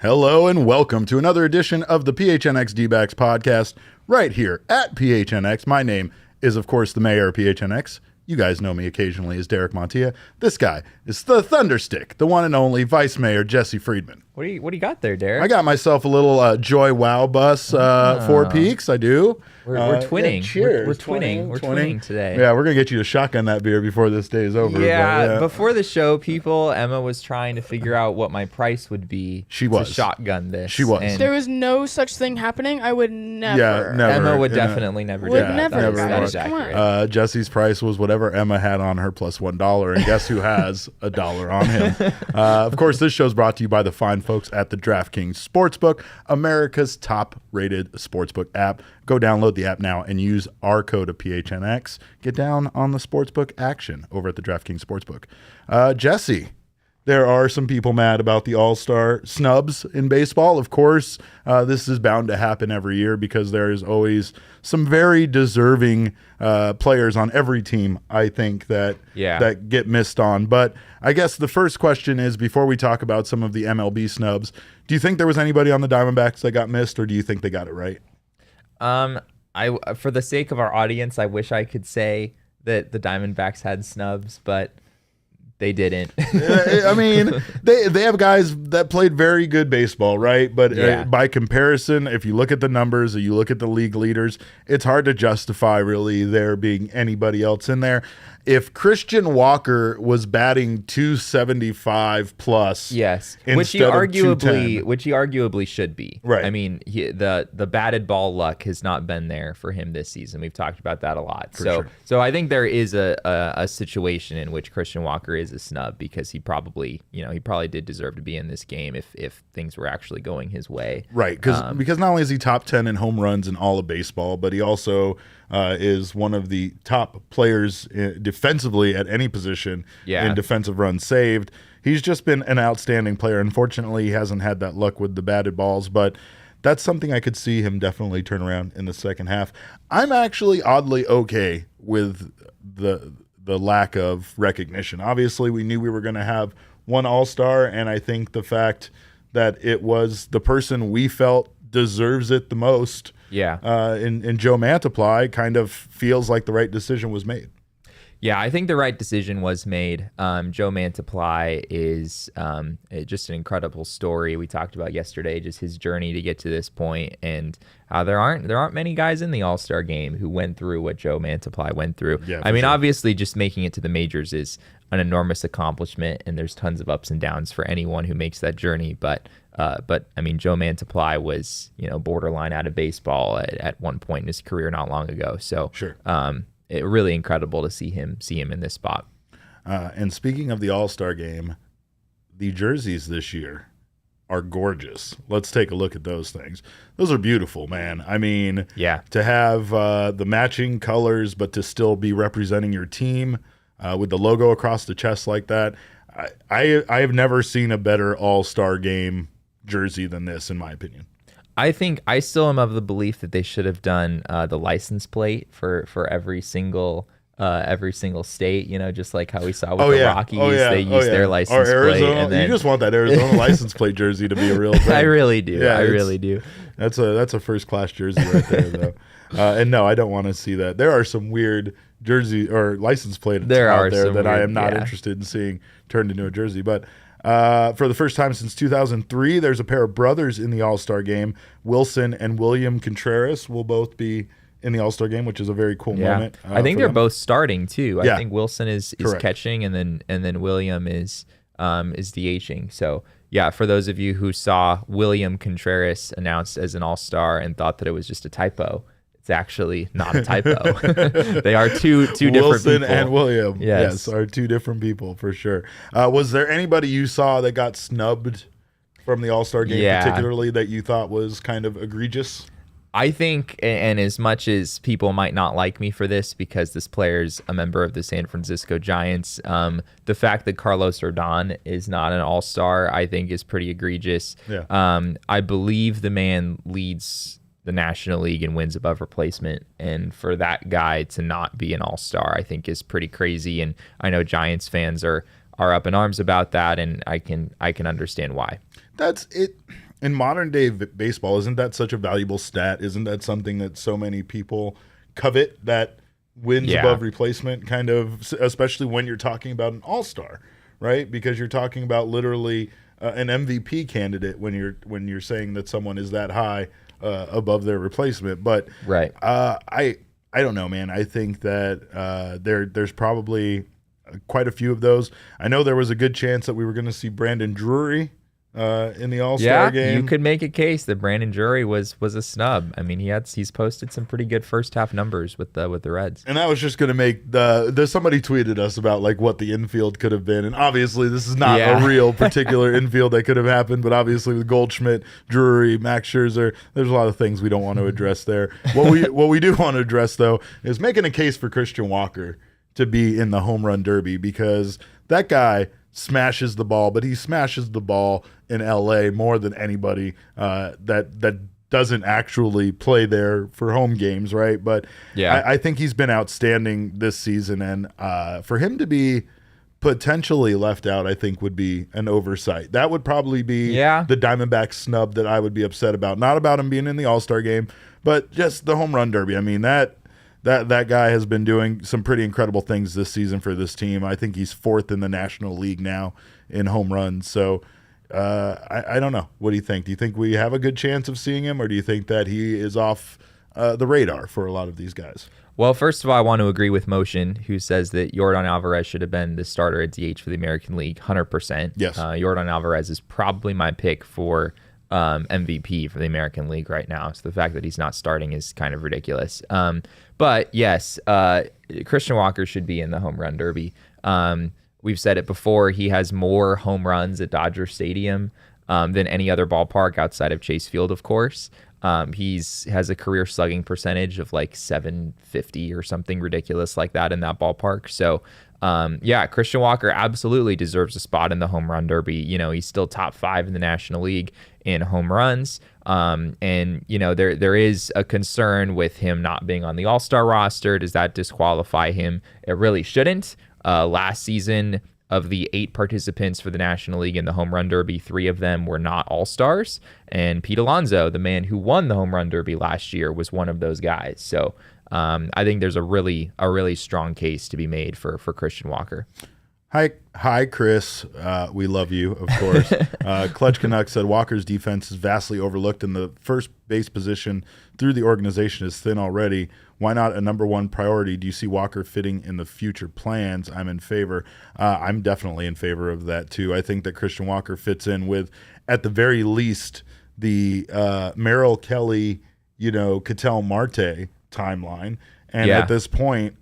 Hello and welcome to another edition of the PHNX D-Backs podcast right here at PHNX. My name is, of course, the mayor of PHNX. You guys know me occasionally as Derek Montilla. This guy is the Thunderstick, the one and only Vice Mayor Jesse Friedman. What do you got there, Derek? I got myself a little Joy Wow bus, 4 Peaks. I do. We're twinning. Yeah, cheers. We're twinning. We're twinning today. Yeah, we're going to get you to shotgun that beer before this day is over. Yeah, before the show, Emma was trying to figure out what my price would be to shotgun this. She was. There was no such thing happening. I would never. Yeah, never. Emma would definitely never do that. That is accurate. Jesse's price was whatever Emma had on her plus $1, and guess who has $1 on him? Of course, this show is brought to you by the fine folks at the DraftKings Sportsbook, America's top-rated sportsbook app. Go download the app now and use our code of PHNX. Get down on the sportsbook action over at the DraftKings Sportsbook. Jesse, there are some people mad about the All-Star snubs in baseball. Of course, this is bound to happen every year because there is always some very deserving players on every team, I think, that get missed on. But I guess the first question is, before we talk about some of the MLB snubs, do you think there was anybody on the Diamondbacks that got missed, or do you think they got it right? For the sake of our audience, I wish I could say that the Diamondbacks had snubs, but they didn't. I mean, they have guys that played very good baseball, right? But by comparison, if you look at the numbers or you look at the league leaders, it's hard to justify really there being anybody else in there. If Christian Walker was batting 275 plus, yes, which he arguably should be. Right. I mean, the batted ball luck has not been there for him this season. We've talked about that a lot. So I think there is a situation in which Christian Walker is a snub because he probably did deserve to be in this game if things were actually going his way. Right. Because not only is he top 10 in home runs in all of baseball, but he also is one of the top players defensively at any position in defensive runs saved. He's just been an outstanding player. Unfortunately, he hasn't had that luck with the batted balls, but that's something I could see him definitely turn around in the second half. I'm actually oddly okay with the lack of recognition. Obviously, we knew we were going to have one All-Star, and I think the fact that it was the person we felt deserves it the most in Joe Mantiply kind of feels like the right decision was made. Yeah, I think the right decision was made. Joe Mantiply is just an incredible story. We talked about yesterday just his journey to get to this point, and there aren't many guys in the All-Star game who went through what Joe Mantiply went through. Yeah, I mean, obviously, just making it to the majors is an enormous accomplishment, and there's tons of ups and downs for anyone who makes that journey. But I mean, Joe Mantiply was borderline out of baseball at one point in his career not long ago. So sure. It really incredible to see him in this spot. And speaking of the All-Star game, the jerseys this year are gorgeous. Let's take a look at those things. Those are beautiful, man. I mean, to have the matching colors, but to still be representing your team with the logo across the chest like that. I have never seen a better All-Star game jersey than this, in my opinion. I think I still am of the belief that they should have done the license plate for every single state, just like how we saw with the Rockies. They used their license plate. And then, you just want that Arizona license plate jersey to be a real thing. I really do. Yeah, I really do. That's a first-class jersey right there, though. And no, I don't want to see that. There are some weird jersey or license plates out there that I am not interested in seeing turned into a jersey. But for the first time since 2003, there's a pair of brothers in the All-Star game. Wilson and William Contreras will both be in the All-Star game, which is a very cool moment. I think they're both starting too. I think Wilson is catching, and then William is is DHing. So yeah, for those of you who saw William Contreras announced as an All-Star and thought that it was just a typo, it's actually not a typo. They are two different people. Wilson and William, yes, are two different people for sure. Was there anybody you saw that got snubbed from the All-Star game, particularly that you thought was kind of egregious? I think, and as much as people might not like me for this because this player's a member of the San Francisco Giants, the fact that Carlos Rodon is not an all-star, I think, is pretty egregious. Yeah. I believe the man leads the National League in wins above replacement, and for that guy to not be an all-star, I think, is pretty crazy. And I know Giants fans are up in arms about that, and I can understand why. That's it. In modern day baseball, isn't that such a valuable stat? Isn't that something that so many people covet, that wins above replacement, kind of, especially when you're talking about an all-star, right? Because you're talking about literally an MVP candidate when you're saying that someone is that high above their replacement. But right, I don't know, man. I think that there's probably quite a few of those. I know there was a good chance that we were going to see Brandon Drury in the All-Star game. You could make a case that Brandon Drury was a snub. I mean, he's posted some pretty good first half numbers with the Reds. And that was just going to make there's somebody tweeted us about like what the infield could have been, and obviously this is not a real particular infield that could have happened, but obviously with Goldschmidt, Drury, Max Scherzer, there's a lot of things we don't want to address there. What we do want to address though is making a case for Christian Walker to be in the home run derby, because that guy smashes the ball, but he smashes the ball in LA more than anybody that doesn't actually play there for home games, right? But I think he's been outstanding this season, and for him to be potentially left out, I think would be an oversight. That would probably be the Diamondbacks snub that I would be upset about. Not about him being in the All-Star game, but just the home run derby. I mean, that guy has been doing some pretty incredible things this season for this team. I think he's fourth in the National League now in home runs. So I don't know. What do you think? Do you think we have a good chance of seeing him, or do you think that he is off the radar for a lot of these guys? Well, first of all, I want to agree with Motion, who says that Yordan Alvarez should have been the starter at DH for the American League, 100%. Yes. Yordan Alvarez is probably my pick for MVP for the American League right now. So the fact that he's not starting is kind of ridiculous. But yes, Christian Walker should be in the home run derby. We've said it before. He has more home runs at Dodger Stadium than any other ballpark outside of Chase Field, of course. Has a career slugging percentage of like 750 or something ridiculous like that in that ballpark. So Christian Walker absolutely deserves a spot in the home run derby. You know, he's still top 5 in the National League in home runs. And you know, there is a concern with him not being on the All-Star roster. Does that disqualify him? It really shouldn't. Last season, of the 8 participants for the National League in the home run derby, 3 of them were not all-stars. And Pete Alonso, the man who won the home run derby last year, was one of those guys. So I think there's a really strong case to be made for Christian Walker. Hi, Chris. We love you, of course. Clutch Canuck said Walker's defense is vastly overlooked, and the first base position through the organization is thin already. Why not a number 1 priority? Do you see Walker fitting in the future plans? I'm in favor. I'm definitely in favor of that, too. I think that Christian Walker fits in with, at the very least, the Merrill Kelly, Ketel Marte timeline. And at this point,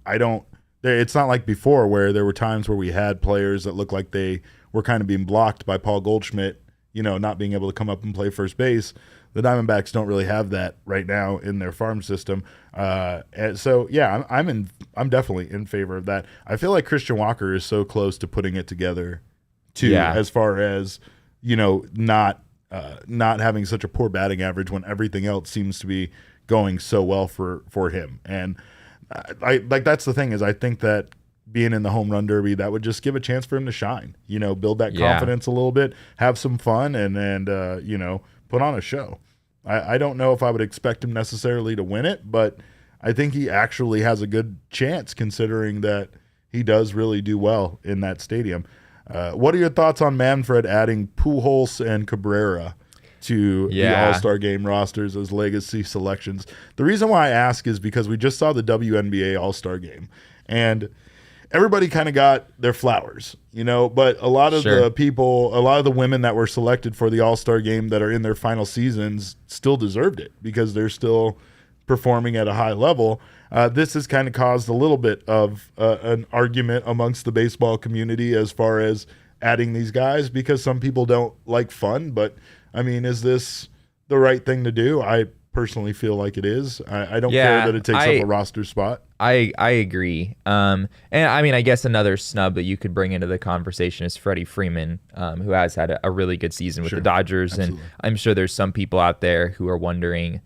it's not like before where there were times where we had players that looked like they were kind of being blocked by Paul Goldschmidt, not being able to come up and play first base. The Diamondbacks don't really have that right now in their farm system. And so, I'm definitely in favor of that. I feel like Christian Walker is so close to putting it together, too, as far as, not having such a poor batting average when everything else seems to be going so well for him. And that's the thing, is I think that being in the home run derby, that would just give a chance for him to shine, build that confidence a little bit, have some fun, and put on a show. I don't know if I would expect him necessarily to win it, but I think he actually has a good chance, considering that he does really do well in that stadium. What are your thoughts on Manfred adding Pujols and Cabrera to the All-Star Game rosters as legacy selections? The reason why I ask is because we just saw the WNBA All-Star Game, and everybody kind of got their flowers, but a lot of Sure. the people, a lot of the women that were selected for the All-Star game that are in their final seasons still deserved it because they're still performing at a high level. This has kind of caused a little bit of an argument amongst the baseball community as far as adding these guys because some people don't like fun. But, I mean, is this the right thing to do? I personally feel like it is. I don't care that it takes up a roster spot. I agree. And I mean, I guess another snub that you could bring into the conversation is Freddie Freeman, who has had a really good season with the Dodgers. Absolutely. And I'm sure there's some people out there who are wondering,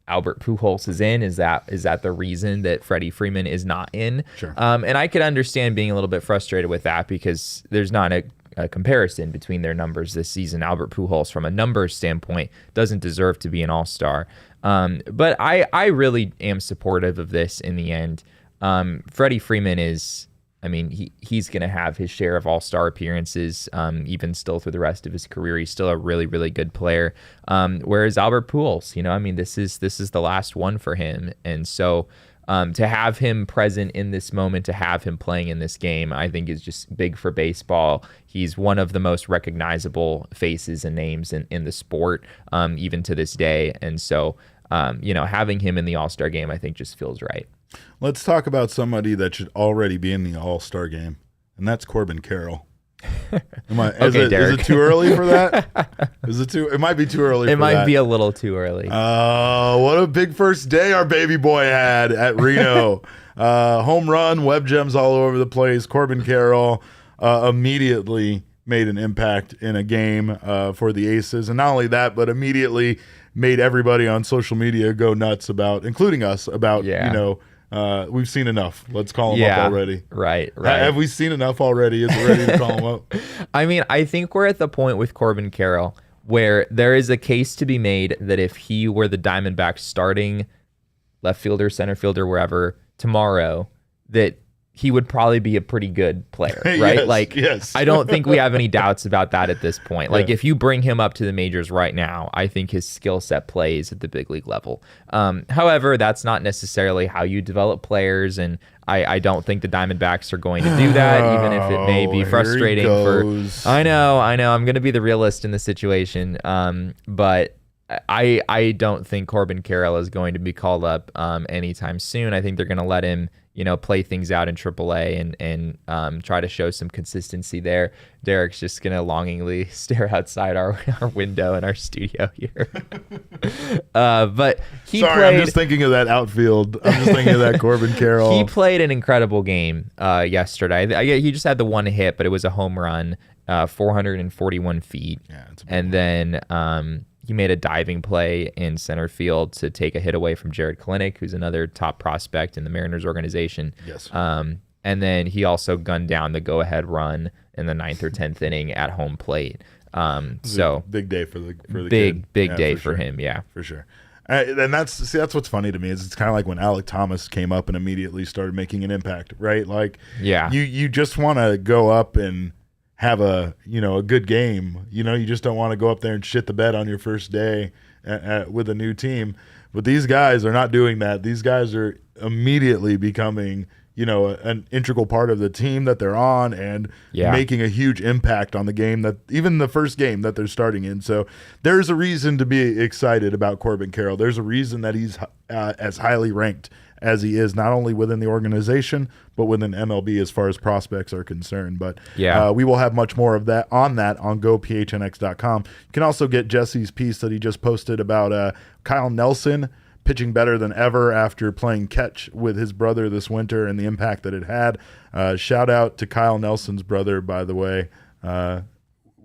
Albert Pujols is in. Is that the reason that Freddie Freeman is not in? Sure. And I could understand being a little bit frustrated with that because there's not a comparison between their numbers this season. Albert Pujols, from a numbers standpoint, doesn't deserve to be an all-star. But I really am supportive of this in the end. Freddie Freeman is, I mean, he's going to have his share of all-star appearances, even still through the rest of his career. He's still a really, really good player. Whereas Albert Pujols, I mean, this is the last one for him. And so to have him present in this moment, to have him playing in this game, I think is just big for baseball. He's one of the most recognizable faces and names in the sport, even to this day. And so, having him in the All-Star game, I think just feels right. Let's talk about somebody that should already be in the All-Star game, and that's Corbin Carroll. Is it too early for that? It might be too early. It might be a little too early. What a big first day our baby boy had at Reno. Home run, web gems all over the place. Corbin Carroll immediately made an impact in a game for the Aces, and not only that, but immediately made everybody on social media go nuts including us, we've seen enough. Let's call him up already. Right. Have we seen enough already? Is it ready to call him up? I mean, I think we're at the point with Corbin Carroll where there is a case to be made that if he were the Diamondbacks starting left fielder, center fielder, wherever tomorrow, that he would probably be a pretty good player, right? Yes. I don't think we have any doubts about that at this point. Like, if you bring him up to the majors right now, I think his skill set plays at the big league level. However, that's not necessarily how you develop players, and I don't think the Diamondbacks are going to do that, even if it may be frustrating I know. I'm going to be the realist in the situation, but I don't think Corbin Carroll is going to be called up anytime soon. I think they're going to let him play things out in AAA and try to show some consistency there. Derek's just going to longingly stare outside our window in our studio here. But I'm just thinking of that outfield. I'm just thinking of that Corbin Carroll. He played an incredible game yesterday. He just had the one hit, but it was a home run, 441 feet. Yeah, and then he made a diving play in center field to take a hit away from Jared Kalenic, who's another top prospect in the Mariners organization. Yes. And then he also gunned down the go-ahead run in the 9th or 10th inning at home plate. So big day for the big kid. Day for him. Yeah, for sure. And that's what's funny to me is it's kind of like when Alec Thomas came up and immediately started making an impact, right? Like, you just want to go up and have a good game. You just don't want to go up there and shit the bed on your first day with a new team. But these guys are not doing that. These guys are immediately becoming an integral part of the team that they're on and making a huge impact on the game, that even the first game that they're starting in. So there's a reason to be excited about Corbin Carroll. There's a reason that he's as highly ranked as he is, not only within the organization, but within MLB as far as prospects are concerned. But we will have much more of that on gophnx.com. You can also get Jesse's piece that he just posted about Kyle Nelson pitching better than ever after playing catch with his brother this winter and the impact that it had. Shout out to Kyle Nelson's brother, by the way.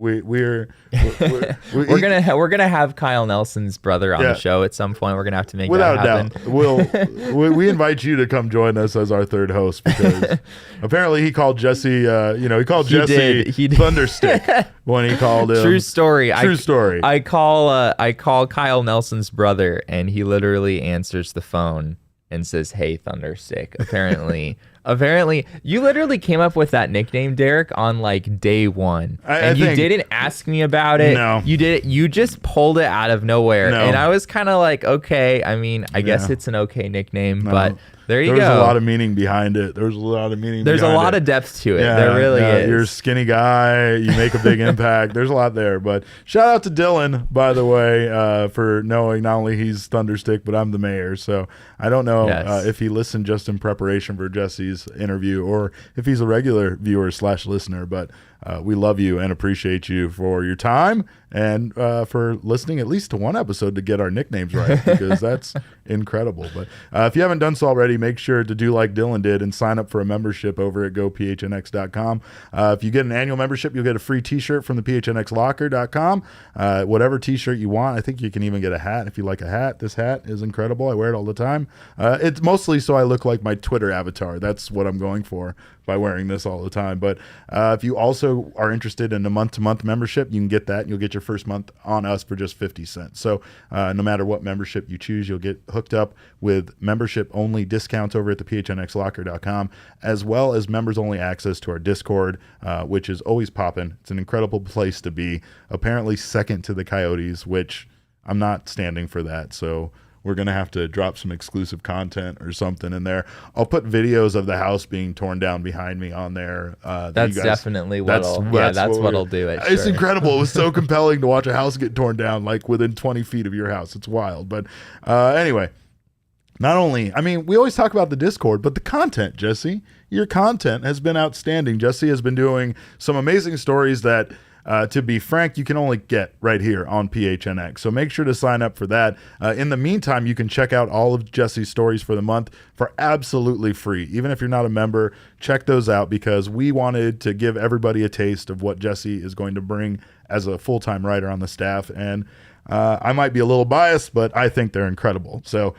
We're gonna have Kyle Nelson's brother on the show at some point. We're gonna have to make without that happen. Doubt. We invite you to come join us as our third host because apparently he called Jesse. He called Jesse Thunderstick when he called him. True story. I call Kyle Nelson's brother, and he literally answers the phone and says, "Hey, Thunderstick." Apparently, Apparently, you literally came up with that nickname, Derek, on like day one, and you didn't ask me about it. No, you did it. You just pulled it out of nowhere, no. and I was kind of like, okay. I mean, I guess it's an okay nickname, but there you go. There's a lot of meaning behind it. There's a lot of depth to it. Yeah, there really is. You're a skinny guy. You make a big impact. There's a lot there. But shout out to Dylan, by the way, for knowing not only he's Thunderstick, but I'm the mayor. So I don't know if he listened just in preparation for Jesse's interview or if he's a regular viewer / listener. But we love you and appreciate you for your time and for listening at least to one episode to get our nicknames right, because that's incredible. But if you haven't done so already, make sure to do like Dylan did and sign up for a membership over at gophnx.com. If you get an annual membership, you'll get a free t-shirt from the PHNXLocker.com. Whatever t-shirt you want. I think you can even get a hat if you like a hat. This hat is incredible. I wear it all the time. It's mostly so I look like my Twitter avatar. That's what I'm going for by wearing this all the time. But if you also are interested in a month-to-month membership, you can get that. You'll get your first month on us for just 50 cents. So no matter what membership you choose, you'll get hooked up with membership-only discounts over at the PHNXLocker.com, as well as members-only access to our Discord, which is always popping. It's an incredible place to be. Apparently second to the Coyotes, which I'm not standing for that. So we're going to have to drop some exclusive content or something in there. I'll put videos of the house being torn down behind me on there. That's definitely what'll do it. It's incredible. It was so compelling to watch a house get torn down like within 20 feet of your house. It's wild. But anyway, not only, I mean, we always talk about the Discord, but the content, Jesse, your content has been outstanding. Jesse has been doing some amazing stories that, to be frank, you can only get right here on PHNX. So make sure to sign up for that. In the meantime, you can check out all of Jesse's stories for the month for absolutely free. Even if you're not a member, check those out, because we wanted to give everybody a taste of what Jesse is going to bring as a full-time writer on the staff. And I might be a little biased, but I think they're incredible. So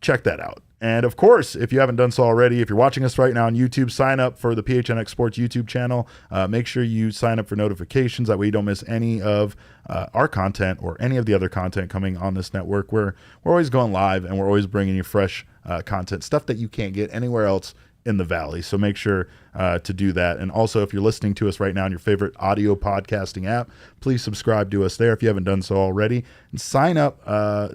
check that out. And of course, if you haven't done so already, if you're watching us right now on YouTube, sign up for the PHNX Sports YouTube channel. Make sure you sign up for notifications. That way you don't miss any of our content or any of the other content coming on this network. We're always going live, and we're always bringing you fresh content, stuff that you can't get anywhere else in the Valley. So make sure to do that. And also, if you're listening to us right now on your favorite audio podcasting app, please subscribe to us there if you haven't done so already, and sign up.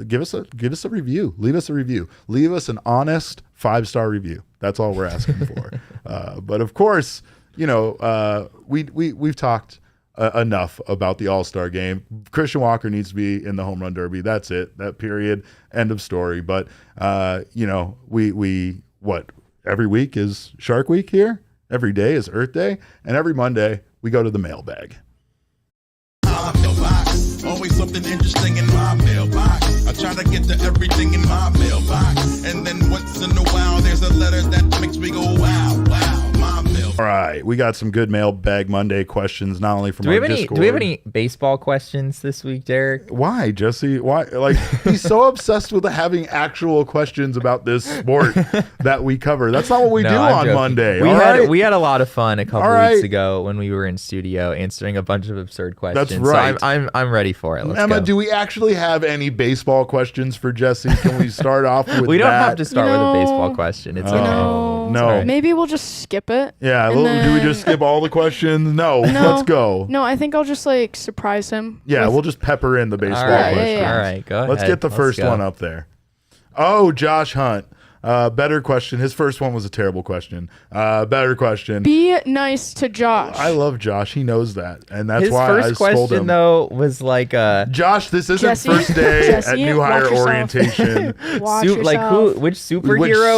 Give us a review. Leave us a review. Leave us an honest 5-star review. That's all we're asking for. But of course, you know, we've talked enough about the All-Star game. Christian Walker needs to be in the home run derby. That's it. That period. End of story. But you know, what? Every week is Shark Week here. Every day is Earth Day. And every Monday, we go to the mailbag. Always something interesting in my mailbox. I try to get to everything in my mailbox. And then once in a while, there's a letter that makes me go, wow, wow, my mailbox. All right. We got some good Mailbag Monday questions, not only from our Discord. Do we have any baseball questions this week, Derek? Why, Jesse? Why? Like, he's so obsessed with having actual questions about this sport that we cover. That's not what we do on Monday. We had a lot of fun a couple weeks ago when we were in studio answering a bunch of absurd questions. That's right. So I'm ready for it. Let's Emma, go. do we actually have any baseball questions for Jesse? Can we start off with We don't that? have to start with a baseball question. It's okay. No. Right. Maybe we'll just skip it. Yeah. Do we just skip all the questions? No. Let's go. No, I think I'll just like surprise him. Yeah, we'll just pepper in the baseball questions. Yeah. All right, go ahead. Let's get the first one up there. Oh, Josh Hunt. Better question. His first one was a terrible question. Better question. Be nice to Josh. I love Josh. He knows that. And that's His why I first scold question, him. though, was like Josh, this isn't Jesse, first day Jesse, at new watch hire yourself. orientation. Watch like yourself. which superhero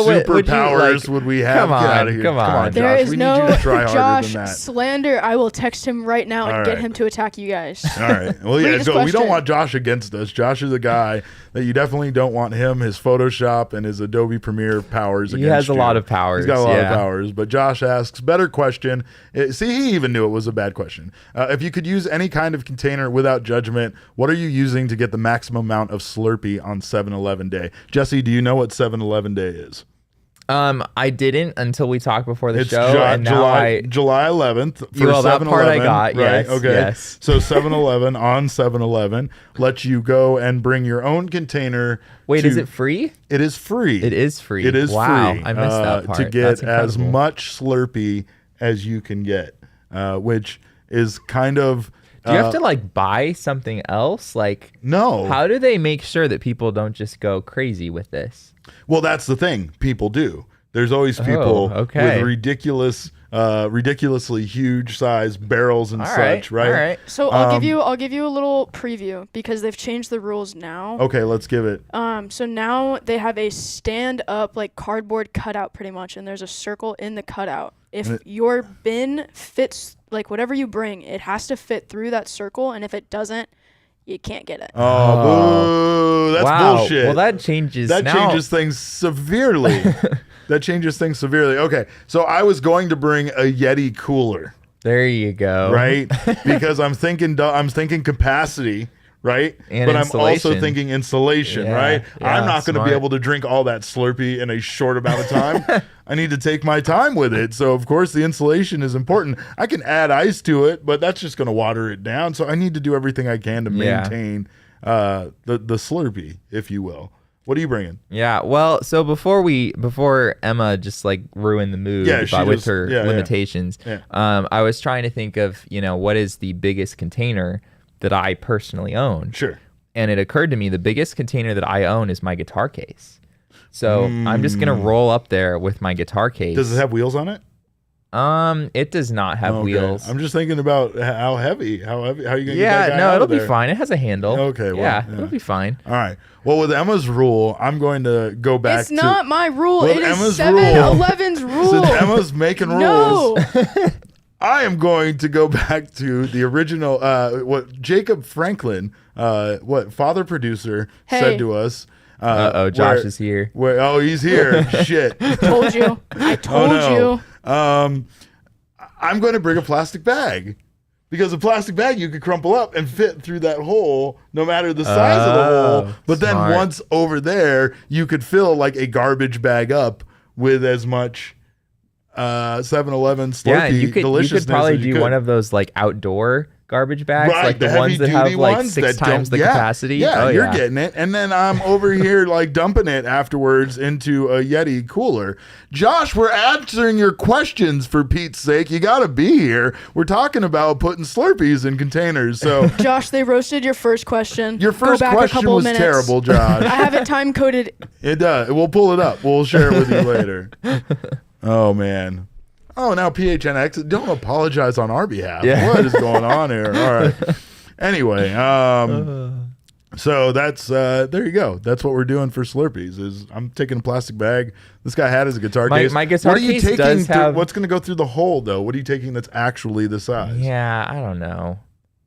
Which would you superpowers like? would we have? Come on, Get out of here. come on. There Josh. is We no need you to try harder Josh than that. slander. I will text him right now and All get right. him to attack you guys. All right. Well, yeah, Read his so we don't question. want Josh against us. Josh is a guy that you definitely don't want him, his Photoshop and his Adobe Premiere powers He against has a you. lot of powers. He's got a lot of yeah. powers. But Josh asks, better question. See, he even knew it was a bad question. If you could use any kind of container without judgment, what are you using to get the maximum amount of Slurpee on 7-Eleven Day? Jesse, do you know what 7-Eleven Day is? I didn't until we talked before the It's show, and now July 11th for well, that part I 7-Eleven, got, right? yes, Okay. yes. So 7-Eleven on 7-Eleven lets you go and bring your own container. Wait, is it free? It is free. It is free. It is wow, free. I missed that part. To get That's as incredible. much Slurpee as you can get, which is kind of. Do you have to like buy something else? Like, No. How do they make sure that people don't just go crazy with this? Well, that's the thing. People do. There's always people okay. with ridiculously huge size barrels and such, right? All right. So I'll give you a little preview because they've changed the rules now. Okay, let's give it. So now they have a stand up like cardboard cutout pretty much, and there's a circle in the cutout. If your bin fits like whatever you bring, it has to fit through that circle, and if it doesn't, you can't get it. Oh, boo! That's wow. bullshit. Well, that changes. Changes things severely. That changes things severely. Okay, so I was going to bring a Yeti cooler, There you go. right? Because I'm thinking capacity, right? And but I'm also insulation. thinking insulation, Yeah, right? yeah, I'm not going to be smart. able to drink all that Slurpee in a short amount of time. I need to take my time with it. So of course the insulation is important. I can add ice to it, but that's just going to water it down. So I need to do everything I can to maintain the Slurpee, if you will. What are you bringing? Yeah. Well, so before Emma just like ruined the mood with her limitations, I was trying to think of, what is the biggest container that I personally own. Sure. And it occurred to me the biggest container that I own is my guitar case. So I'm just going to roll up there with my guitar case. Does it have wheels on it? It does not have wheels. I'm just thinking about how heavy. How are you going to get that guy no, out it'll of be there? fine. It has a handle. Okay, well, yeah, yeah. it'll be fine. All right. Well, with Emma's rule, I'm going to go back It's not my rule. Well, It is Emma's 7-Eleven's rule. Since Emma's making No. rules, I am going to go back to the original, what Jacob Franklin, what father producer said to us. Josh is here. He's here. Shit. Told you. I told you. I'm going to bring a plastic bag. Because a plastic bag you could crumple up and fit through that hole no matter the size of the hole. But then once over there, you could fill like a garbage bag up with as much 7-Eleven Slurpee deliciousness. You could probably do one of those like outdoor garbage bags, right, like the ones that have like 6 times the capacity. Yeah, you're getting it. And then I'm over here like dumping it afterwards into a Yeti cooler. Josh, we're answering your questions for Pete's sake. You got to be here. We're talking about putting Slurpees in containers. So, Josh, they roasted your first question. Your first Go back question a couple was minutes. terrible, Josh. I have it time coded. It does. We'll pull it up. We'll share it with you later. Oh, man. Oh, now PHNX, don't apologize on our behalf. Yeah. What is going on here? All right. Anyway, so that's there you go. That's what we're doing for Slurpees. Is I'm taking a plastic bag. This guy had his guitar case. My guitar what are you case taking does have. What's going to go through the hole though? What are you taking that's actually the size? Yeah, I don't know.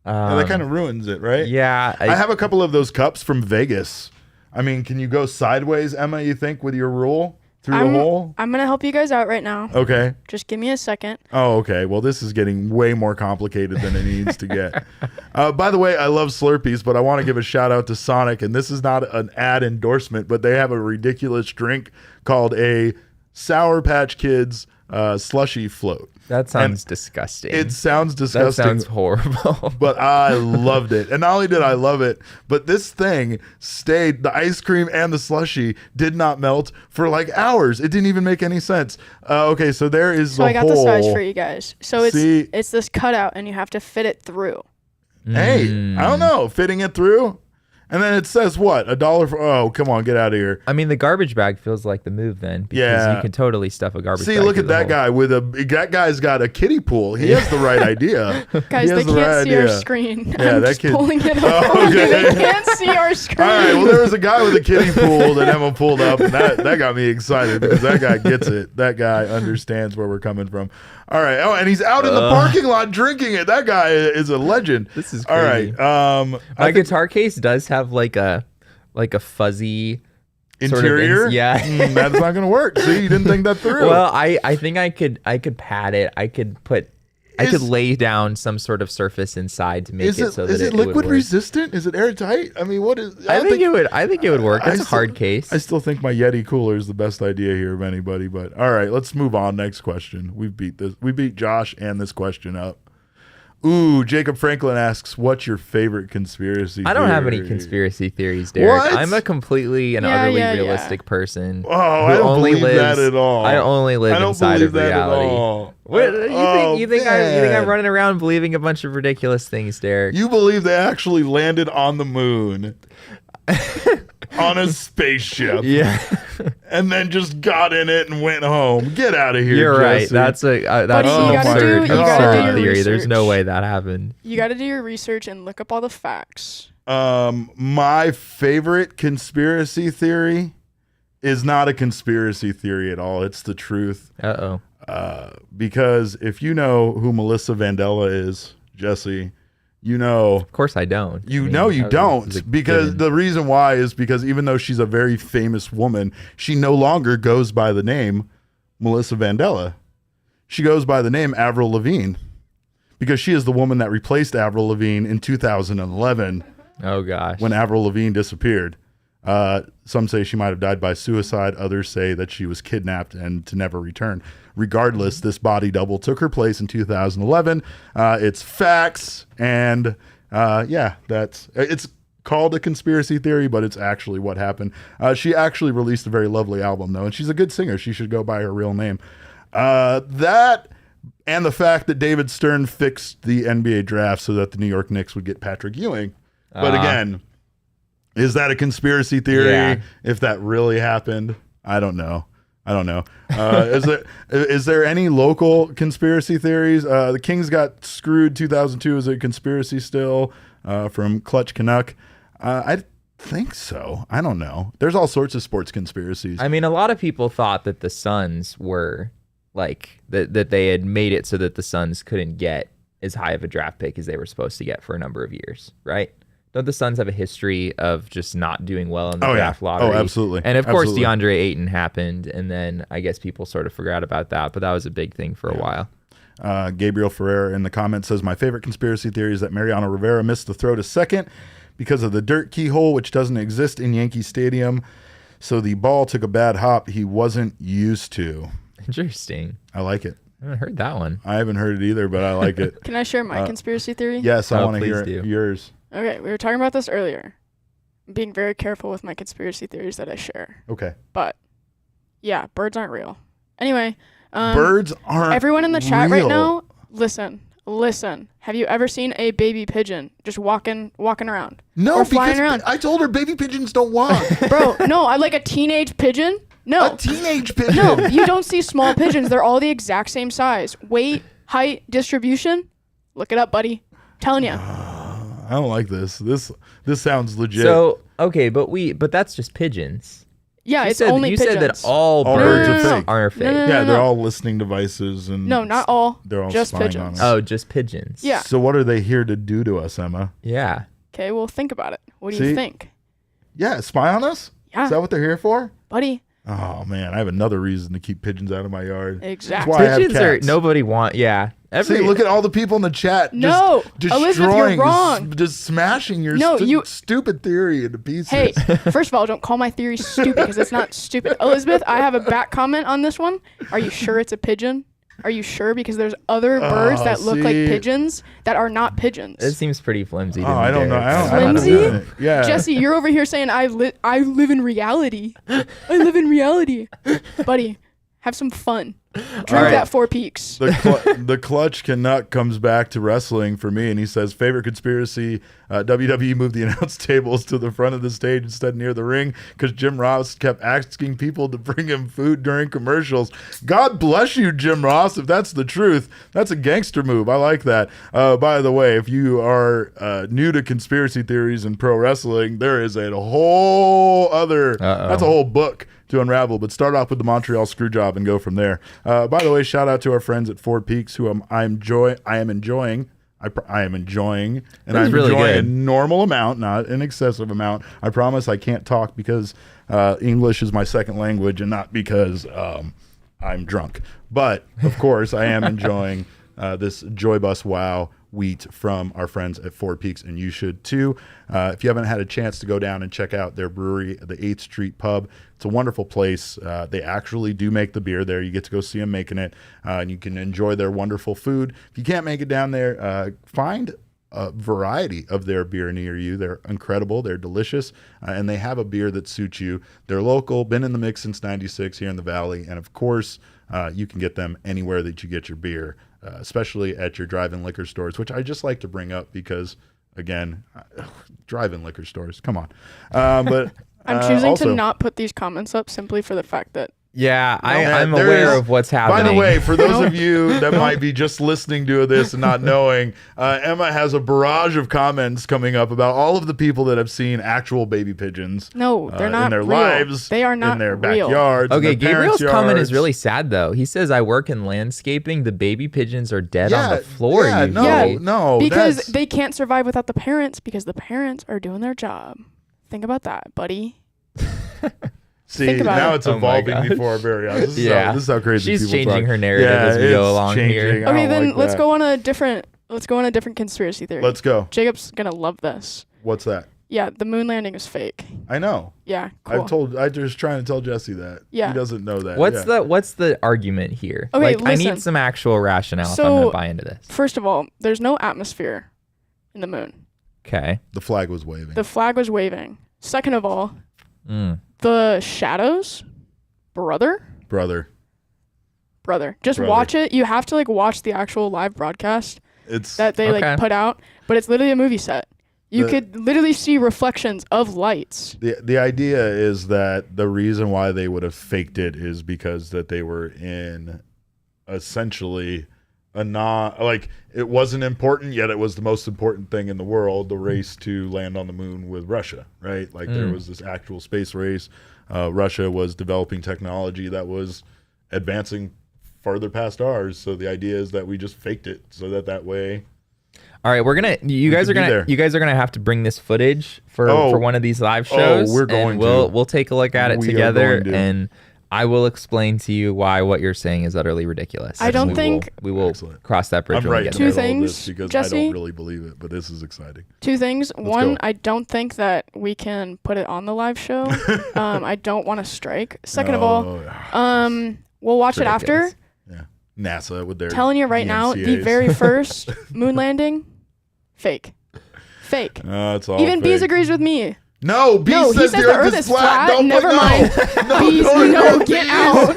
That kind of ruins it, right? Yeah, I have a couple of those cups from Vegas. I mean, can you go sideways, Emma? You think with your rule? Through the hole? I'm going to help you guys out right now. Okay. Just give me a second. Oh, okay. Well, this is getting way more complicated than it needs to get. By the way, I love Slurpees, but I want to give a shout out to Sonic, and this is not an ad endorsement, but they have a ridiculous drink called a Sour Patch Kids slushy float. That sounds disgusting. It sounds disgusting. That sounds horrible. But I loved it. And not only did I love it, but this thing stayed, the ice cream and the slushy did not melt for like hours. It didn't even make any sense. Okay, so there is So the I got hole. the size for you guys. So it's this cutout, and you have to fit it through. Hey, I don't know, fitting it through? And then it says what? $1 for, oh, come on, get out of here. I mean, the garbage bag feels like the move then. Because you can totally stuff a garbage bag. See, look at that guy that guy's got a kiddie pool. He has the right idea. Guys, they can't see our screen. Yeah, I'm that just kid. pulling it up. Oh, okay. They can't see our screen. All right, well, there was a guy with a kiddie pool that Emma pulled up, and that got me excited because that guy gets it. That guy understands where we're coming from. All right. Oh, and he's out in the parking lot drinking it. That guy is a legend. This is crazy. All right. My guitar case does have like a fuzzy interior. That's not going to work. See, you didn't think that through. Well, I think I could pad it. I could put I could lay down some sort of surface inside to make it so that is it would liquid work. resistant? Is it airtight? I mean, what is? I think it would work. It's a hard case. I still think my Yeti cooler is the best idea here of anybody. But all right, let's move on. Next question. We beat Josh and this question up. Ooh, Jacob Franklin asks, "What's your favorite conspiracy?" I don't have any conspiracy theories, Derek. What? I'm a completely and utterly realistic person. Oh, I don't believe that at all. I only live inside of reality. What you think I'm running around believing a bunch of ridiculous things, Derek? You believe they actually landed on the moon on a spaceship? Yeah. And then just got in it and went home. Get out of here, You're right. Jesse. That's an you absurd gotta do your theory. There's research. no way that happened. You got to do your research and look up all the facts. My favorite conspiracy theory is not a conspiracy theory at all. It's the truth. Uh-oh. Because if you know who Melissa Vandella is, Jesse, you know. Of course I don't. You don't. Because the reason why is because even though she's a very famous woman, she no longer goes by the name Melissa Vandella. She goes by the name Avril Lavigne. Because she is the woman that replaced Avril Lavigne in 2011. Oh, gosh. When Avril Lavigne disappeared. Some say she might have died by suicide. Others say that she was kidnapped and to never return. Regardless, this body double took her place in 2011. It's facts. And it's called a conspiracy theory, but it's actually what happened. She actually released a very lovely album, though, and she's a good singer. She should go by her real name. That and the fact that David Stern fixed the NBA draft so that the New York Knicks would get Patrick Ewing. But again, is that a conspiracy theory? Yeah. If that really happened, I don't know. Is there any local conspiracy theories? The Kings got screwed 2002 is a conspiracy still from Clutch Canuck. I think so. I don't know. There's all sorts of sports conspiracies. I mean, a lot of people thought that the Suns were like that they had made it so that the Suns couldn't get as high of a draft pick as they were supposed to get for a number of years, right? Don't the Suns have a history of just not doing well in the draft lottery? Oh, absolutely. And of course, DeAndre Ayton happened, and then I guess people sort of forgot about that, but that was a big thing for a while. Gabriel Ferrer in the comments says, my favorite conspiracy theory is that Mariano Rivera missed the throw to second because of the dirt keyhole, which doesn't exist in Yankee Stadium. So the ball took a bad hop he wasn't used to. Interesting. I like it. I haven't heard that one. I haven't heard it either, but I like it. Can I share my conspiracy theory? Yes, I want to hear yours. Okay, we were talking about this earlier. I'm being very careful with my conspiracy theories that I share. Okay. But, yeah, birds aren't real. Anyway. Birds aren't everyone in the chat real. right now, listen. Have you ever seen a baby pigeon just walking around? No, or flying around? I told her baby pigeons don't walk. Bro, no, I like a teenage pigeon. No. A teenage pigeon. No, you don't see small pigeons. They're all the exact same size. Weight, height, distribution. Look it up, buddy. Telling you. I don't like this. This sounds legit. So, okay, but that's just pigeons. Yeah, it's only pigeons. You said that all birds birds are fake. Yeah, they're all listening devices. And no, not all. They're all just spying pigeons. on us. Oh, just pigeons. Yeah. So what are they here to do to us, Emma? Yeah. Okay, well, think about it. What do you think? Yeah, spy on us? Yeah. Is that what they're here for? Buddy. Oh, man, I have another reason to keep pigens out of my yard. Exactly. That's why Pigeons I have cats. nobody want. Yeah. See, look at all the people in the chat. No, just Elizabeth, destroying, you're wrong. Just smashing your stupid theory into pieces. Hey, first of all, don't call my theory stupid because it's not stupid. Elizabeth, I have a back comment on this one. Are you sure it's a pigeon? Are you sure? Because there's other birds that look like pigeons that are not pigeons. It seems pretty flimsy. I don't know. Flimsy? Yeah. Jesse, you're over here saying I live in reality. I live in reality. Buddy, have some fun. Drink that Four Peaks. The Clutch Canuck comes back to wrestling for me, and he says, favorite conspiracy, WWE moved the announce tables to the front of the stage instead near the ring because Jim Ross kept asking people to bring him food during commercials. God bless you, Jim Ross, if that's the truth. That's a gangster move. I like that. By the way, if you are new to conspiracy theories in pro wrestling, there is a whole other, that's a whole book to unravel, but start off with the Montreal Screwjob and go from there. By the way, shout out to our friends at Four Peaks, who I am enjoying, and I'm really enjoying good. a normal amount, not an excessive amount. I promise I can't talk because English is my second language and not because I'm drunk. But of course, I am enjoying this Joy Bus Wow wheat from our friends at Four Peaks, and you should too. If you haven't had a chance to go down and check out their brewery, the 8th Street Pub, it's a wonderful place. They actually do make the beer there. You get to go see them making it, and you can enjoy their wonderful food. If you can't make it down there, find a variety of their beer near you. They're incredible. They're delicious, and they have a beer that suits you. They're local, been in the mix since '96 here in the Valley, and of course, you can get them anywhere that you get your beer, especially at your drive-in liquor stores, which I just like to bring up because, again, drive-in liquor stores, come on. But I'm choosing also, to not put these comments up simply for the fact that Yeah, I'm aware of what's happening. By the way, for those of you that might be just listening to this and not knowing, Emma has a barrage of comments coming up about all of the people that have seen actual baby pigeons. No, they're not in their real. lives. They are not in their real. backyards. Okay, in their Gabriel's parents' comment yards. is really sad though. He says, "I work in landscaping. The baby pigeons are dead on the floor Yeah, usually." no, because that's- they can't survive without the parents because the parents are doing their job. Think about that, buddy. See, Think about now it. it's Oh my evolving gosh. before our very eyes. This is Yeah. this is how crazy She's people changing talk. her narrative as we go it's along here. changing. I Okay, don't then like let's that. go on a different conspiracy theory. Let's go. Jacob's gonna love this. What's that? Yeah, the moon landing is fake. I know. Yeah, cool. I was trying to tell Jesse that. Yeah. He doesn't know that. What's the argument here? Okay, like, I listen. need some actual rationale if I'm So- gonna buy into this. First of all, there's no atmosphere in the moon. Okay. The flag was waving. The flag was waving. Second of all, Mm. the shadows, brother. Just Brother. watch it. You have to like watch the actual live broadcast It's that they Okay. like put out, but it's literally a movie set. You The- could literally see reflections of lights. the idea is that the reason why they would have faked it is because that they were in essentially it wasn't important, yet it was the most important thing in the world, the race to land on the moon with Russia, right? Like there was this actual space race. Russia was developing technology that was advancing farther past ours. So the idea is that we just faked it so that way. All right, you guys could be there. are gonna have to bring this footage for one of these live Oh, shows. we're going and to. we'll take a look at it We are together, going to. and I will explain to you why what you're saying is utterly ridiculous. I don't We think- we will Excellent. cross that bridge I'm when right we in get the Two there. middle of things, this because I Jesse. don't really believe it, but this is exciting. Two things. One, go. I don't think that we can put it on the live show. I don't want to strike. Second of all, we'll watch it after. ridiculous. Yeah. NASA with their Telling you right now, the DMCAs. very first moon landing, fake. It's all Even Bees fake. agrees with me. No, B No, says he says the Earth is flat. Don't Never put, mind. No, Bees, no, get out.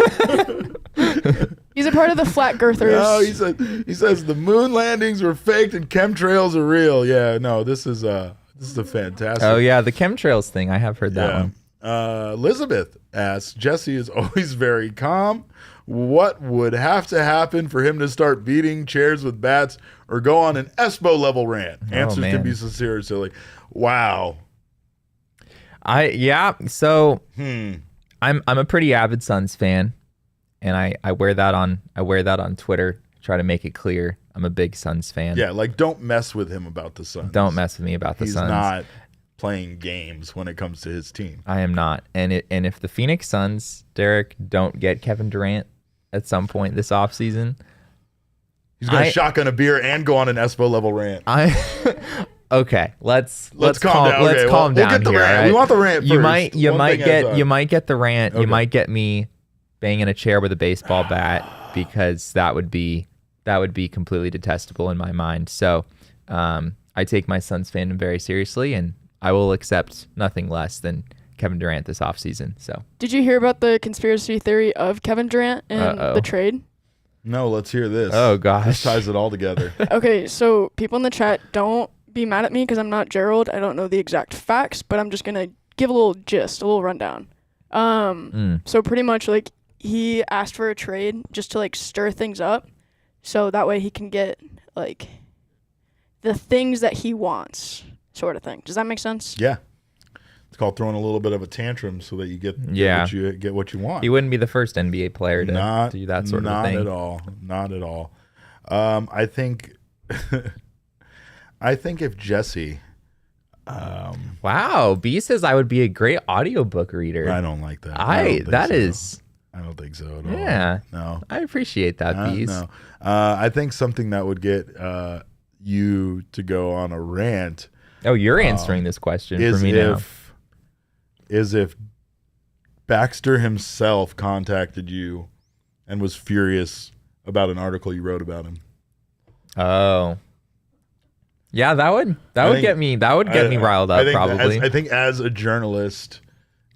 He's a part of the flat girthers. No, he says the moon landings were faked and chemtrails are real. Yeah, no, this is a fantastic. Oh yeah, the chemtrails thing. I have heard that one. Elizabeth asks, Jesse is always very calm. What would have to happen for him to start beating chairs with bats or go on an Espo level rant? Answers man. can be sincere or silly. Wow. So I'm a pretty avid Suns fan, and I wear that on Twitter. Try to make it clear I'm a big Suns fan. Yeah, like don't mess with him about the Suns. Don't mess with me about the He's Suns. not playing games when it comes to his team. I am not. And if the Phoenix Suns, Derek, don't get Kevin Durant at some point this offseason, He's going to shotgun a beer and go on an Espo level rant. okay, let's calm down. Let's Okay, calm we'll down get the here. rant. all right? We want the rant You first. might One thing at a time. you might get the rant. Okay. You might get me banging a chair with a baseball bat because that would be completely detestable in my mind. So I take my Suns fandom very seriously, and I will accept nothing less than Kevin Durant this offseason. So Did you hear about the conspiracy theory of Kevin Durant and Uh-oh. the trade? No, let's hear this. Oh, gosh. This ties it all together. Okay, so people in the chat, don't be mad at me because I'm not Gerald. I don't know the exact facts, but I'm just going to give a little gist, a little rundown. So pretty much like he asked for a trade just to like stir things up so that way he can get like the things that he wants sort of thing. Does that make sense? Yeah. It's called throwing a little bit of a tantrum so that you get what you want. he wouldn't be the first NBA player to do that sort of thing. Not at all. Not at all. I think if Jesse Wow, B says I would be a great audiobook reader. I don't like that. I don't think that so. is I don't think so at all. Yeah. No. I appreciate that, Bees. No. I think something that would get you to go on a rant. Oh, you're answering this question for me now. Is if Baxter himself contacted you and was furious about an article you wrote about him. Oh. Yeah, that would get me riled up, probably. I think as a journalist,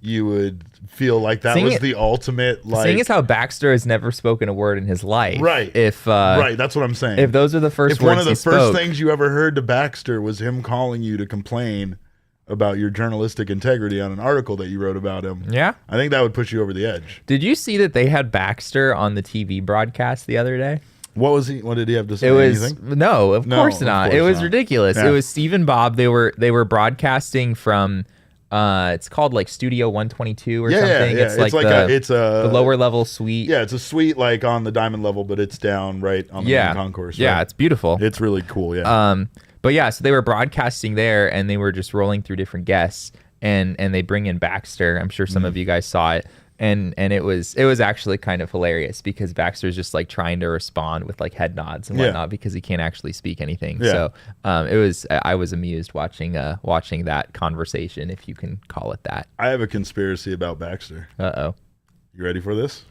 you would feel like that was the ultimate. Like, seeing as how Baxter has never spoken a word in his life, right? Right, that's what I'm saying. If those are the first words one of the he first spoke, things you ever heard to Baxter was him calling you to complain about your journalistic integrity on an article that you wrote about him. Yeah, I think that would push you over the edge. Did you see that they had Baxter on the TV broadcast the other day? What did he have to say? It was anything? No, of course not. It was ridiculous. Yeah. It was Steve and Bob. They were broadcasting from it's called like Studio 122 or something. Yeah. It's like the lower level suite. Yeah, it's a suite like on the Diamond level, but it's down right on the main concourse. Right? Yeah, it's beautiful. It's really cool. Yeah. But yeah, so they were broadcasting there, and they were just rolling through different guests, and they bring in Baxter. I'm sure some of you guys saw it. And it was actually kind of hilarious because Baxter's just like trying to respond with like head nods and whatnot because he can't actually speak anything. Yeah. So I was amused watching that conversation, if you can call it that. I have a conspiracy about Baxter. Uh-oh. You ready for this?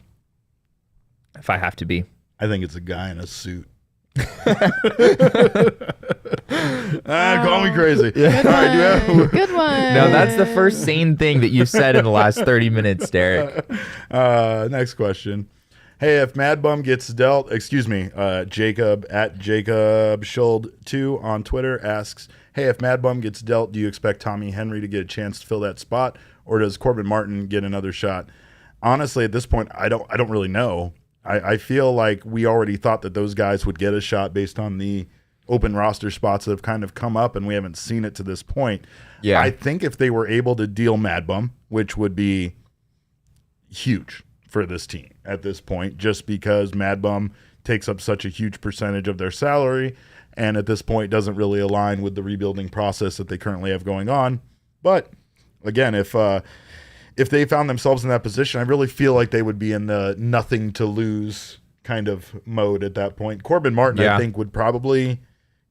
If I have to be. I think it's a guy in a suit. Call me crazy. Good All right, good one. No, that's the first sane thing that you've said in the last 30 minutes, Derek. Next question. Hey, if Mad Bum gets dealt, Jacob at Jacob Schuld 2 on Twitter asks, hey, if Mad Bum gets dealt, do you expect Tommy Henry to get a chance to fill that spot, or does Corbin Martin get another shot? Honestly, at this point, I don't really know. I feel like we already thought that those guys would get a shot based on the open roster spots that have kind of come up, and we haven't seen it to this point. Yeah, I think if they were able to deal Mad Bum, which would be huge for this team at this point, just because Mad Bum takes up such a huge percentage of their salary, and at this point doesn't really align with the rebuilding process that they currently have going on. But again, if they found themselves in that position, I really feel like they would be in the nothing to lose kind of mode at that point. Corbin Martin, I think, would probably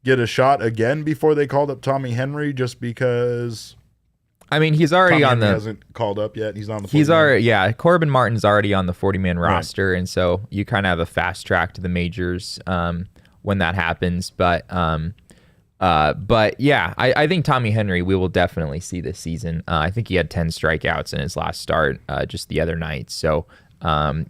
get a shot again before they called up Tommy Henry, just because. I mean, he's already Tommy Henry hasn't called up yet. He's on the 40-man. He's already Corbin Martin's already on the 40-man roster, and so you kind of have a fast track to the majors when that happens. But yeah, I think Tommy Henry we will definitely see this season. I think he had 10 strikeouts in his last start just the other night, so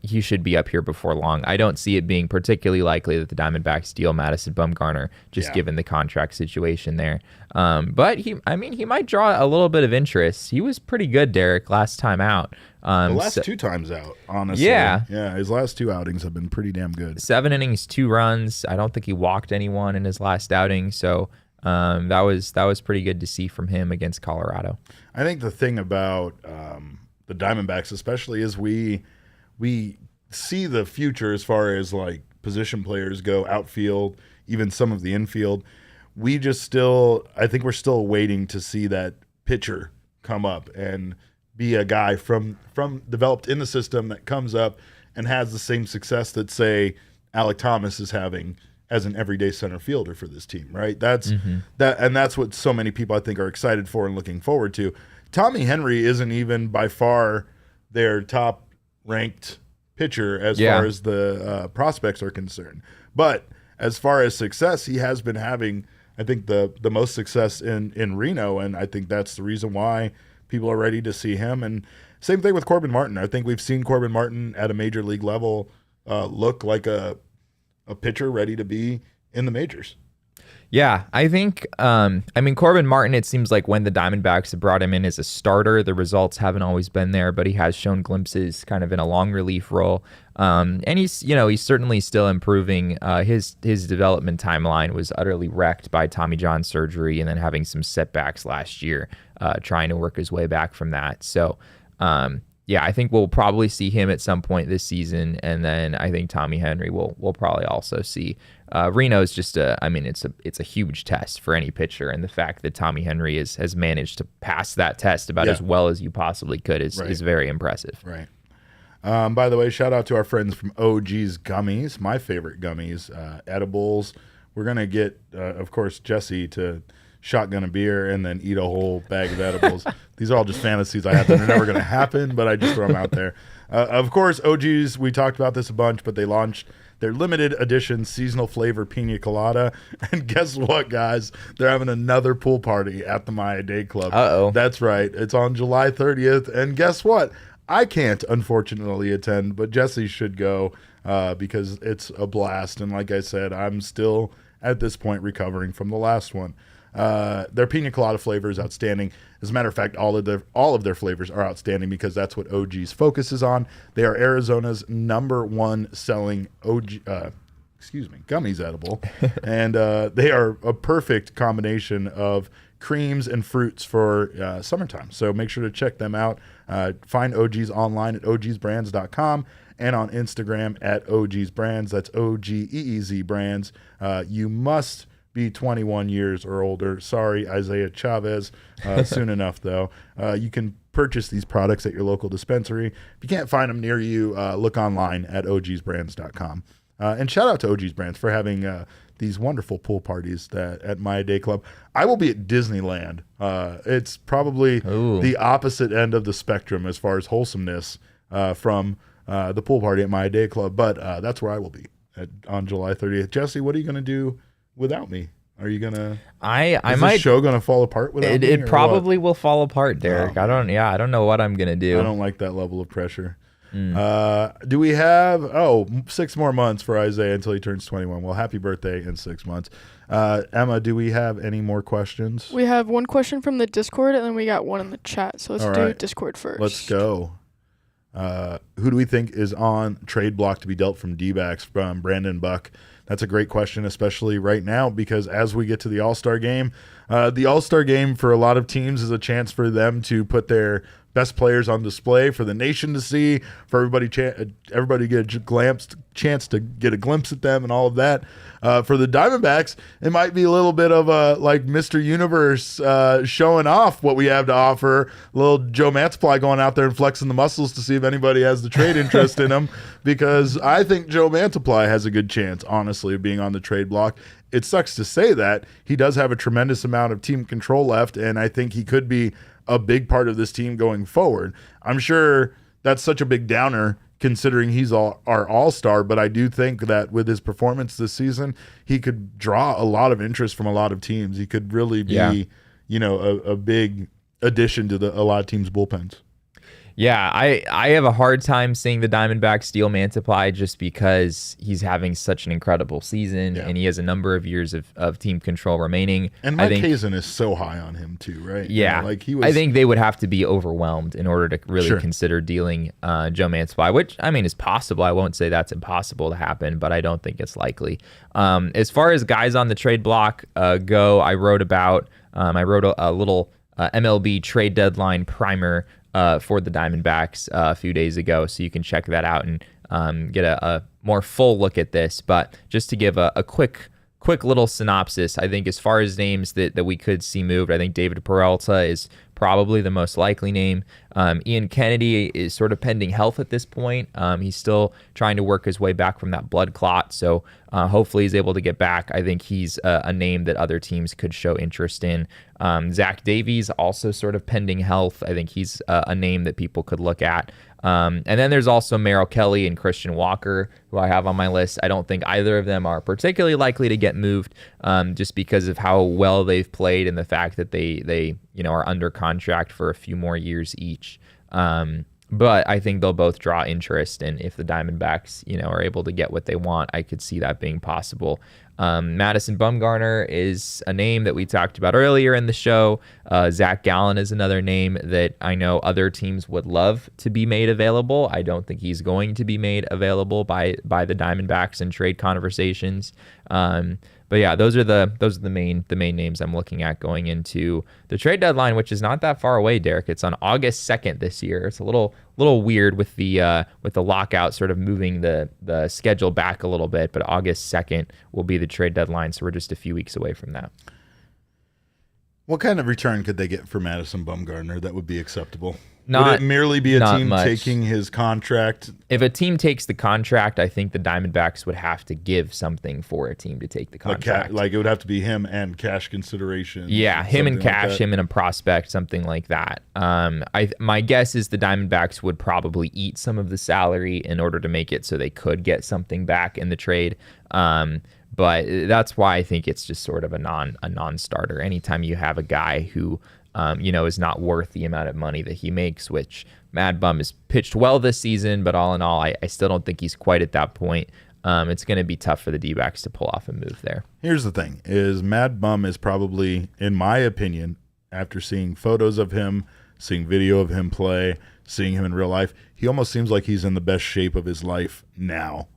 he should be up here before long. I don't see it being particularly likely that the Diamondbacks deal Madison Bumgarner, just given the contract situation there. But he might draw a little bit of interest. He was pretty good, Derek, last time out. The last 2 times out, honestly. Yeah, his last 2 outings have been pretty damn good. 7 innings, 2 runs. I don't think he walked anyone in his last outing, so that was pretty good to see from him against Colorado. I think the thing about the Diamondbacks especially is we see the future as far as like position players go, outfield, even some of the infield. I think we're still waiting to see that pitcher come up and be a guy from developed in the system that comes up and has the same success that, say, Alek Thomas is having as an everyday center fielder for this team, right? That's what so many people I think are excited for and looking forward to. Tommy Henry isn't even by far their top ranked pitcher as far as the prospects are concerned. But as far as success, he has been having, I think, the most success in Reno, and I think that's the reason why people are ready to see him. And same thing with Corbin Martin. I think we've seen Corbin Martin at a major league level look like a pitcher ready to be in the majors. Yeah, I think, Corbin Martin, it seems like when the Diamondbacks have brought him in as a starter, the results haven't always been there, but he has shown glimpses kind of in a long relief role. And he's certainly still improving. His development timeline was utterly wrecked by Tommy John surgery and then having some setbacks last year, trying to work his way back from that. So, I think we'll probably see him at some point this season, and then I think Tommy Henry we'll probably also see. Reno's just it's a huge test for any pitcher, and the fact that Tommy Henry has managed to pass that test about as well as you possibly could is very impressive. Right. By the way, shout out to our friends from OG's Gummies, my favorite gummies, edibles. We're going to get, of course, Jesse to shotgun a beer and then eat a whole bag of edibles. These are all just fantasies I have that are never going to happen, but I just throw them out there. Of course, OG's, we talked about this a bunch, but they launched their limited edition seasonal flavor pina colada. And guess what, guys? They're having another pool party at the Maya Day Club. Uh-oh. That's right. It's on July 30th. And guess what? I can't, unfortunately, attend, but Jesse should go because it's a blast. And like I said, I'm still, at this point, recovering from the last one. Their pina colada flavor is outstanding. As a matter of fact, all of their flavors are outstanding because that's what OG's focuses on. They are Arizona's #1 selling gummies edible, and they are a perfect combination of creams and fruits for summertime. So make sure to check them out. Find OG's online at ogsbrands.com and on Instagram at OG's Brands. That's OGEEZ Brands. You must be 21 years or older. Sorry, Isaiah Chavez. Soon enough, though. You can purchase these products at your local dispensary. If you can't find them near you, look online at ogsbrands.com. And shout out to OG's Brands for having these wonderful pool parties at Maya Day Club. I will be at Disneyland. It's probably the opposite end of the spectrum as far as wholesomeness from the pool party at Maya Day Club, but that's where I will be on July 30th. Jesse, what are you going to do without me? Are you gonna? Is this show gonna fall apart without me? It probably will fall apart, Derek. I don't know what I'm gonna do. I don't like that level of pressure. Do we have 6 more months for Isaiah until he turns 21? Well, happy birthday in 6 months. Emma, do we have any more questions? We have one question from the Discord, and then we got one in the chat. So let's do Discord first. Let's go. Who do we think is on trade block to be dealt from D-backs from Brandon Buck? That's a great question, especially right now, because as we get to the All-Star game for a lot of teams is a chance for them to put their best players on display for the nation to see, for everybody to get a chance to get a glimpse at them and all of that. For the Diamondbacks, it might be a little bit of a like Mr. Universe showing off what we have to offer. A little Joe Mantiply going out there and flexing the muscles to see if anybody has the trade interest in him, because I think Joe Mantiply has a good chance, honestly, of being on the trade block. It sucks to say that. He does have a tremendous amount of team control left, and I think he could be a big part of this team going forward. I'm sure that's such a big downer considering he's our all-star, but I do think that with his performance this season, he could draw a lot of interest from a lot of teams. He could really be, a big addition to a lot of teams' bullpens. Yeah, I have a hard time seeing the Diamondbacks steal Mantiply just because he's having such an incredible season and he has a number of years of team control remaining. And Mike Hazen is so high on him too, right? Yeah, I think they would have to be overwhelmed in order to really consider dealing Joe Mantiply, which I mean is possible. I won't say that's impossible to happen, but I don't think it's likely. As far as guys on the trade block go, I wrote a little MLB trade deadline primer for the Diamondbacks a few days ago, so you can check that out and get a more full look at this. But just to give a quick little synopsis, I think as far as names that we could see moved, I think David Peralta is probably the most likely name. Ian Kennedy is sort of pending health at this point. He's still trying to work his way back from that blood clot, so hopefully he's able to get back. I think he's a name that other teams could show interest in. Zach Davies, also sort of pending health. I think he's a name that people could look at. And then there's also Merrill Kelly and Christian Walker, who I have on my list. I don't think either of them are particularly likely to get moved, just because of how well they've played and the fact that they are under contract for a few more years each. But I think they'll both draw interest, and if the Diamondbacks, are able to get what they want, I could see that being possible. Madison Bumgarner is a name that we talked about earlier in the show. Zach Gallen is another name that I know other teams would love to be made available. I don't think he's going to be made available by the Diamondbacks in trade conversations. But yeah, those are the main names I'm looking at going into the trade deadline, which is not that far away, Derek. It's on August 2nd this year. It's a little weird with the lockout sort of moving the schedule back a little bit, but August 2nd will be the trade deadline, so we're just a few weeks away from that. What kind of return could they get for Madison Bumgarner that would be acceptable? Would Not it merely be a not team much. taking his contract? If a team takes the contract, I think the Diamondbacks would have to give something for a team to take the contract. Like it would have to be him and cash consideration. Yeah, him and something like cash, that. him and a prospect, something like that. My guess is the Diamondbacks would probably eat some of the salary in order to make it so they could get something back in the trade. But that's why I think it's just sort of a non-starter. Anytime you have a guy who is not worth the amount of money that he makes, which Mad Bum has pitched well this season, but all in all, I still don't think he's quite at that point. It's going to be tough for the D-backs to pull off a move there. Here's the thing, is Mad Bum is probably, in my opinion, after seeing photos of him, seeing video of him play, seeing him in real life, he almost seems like he's in the best shape of his life now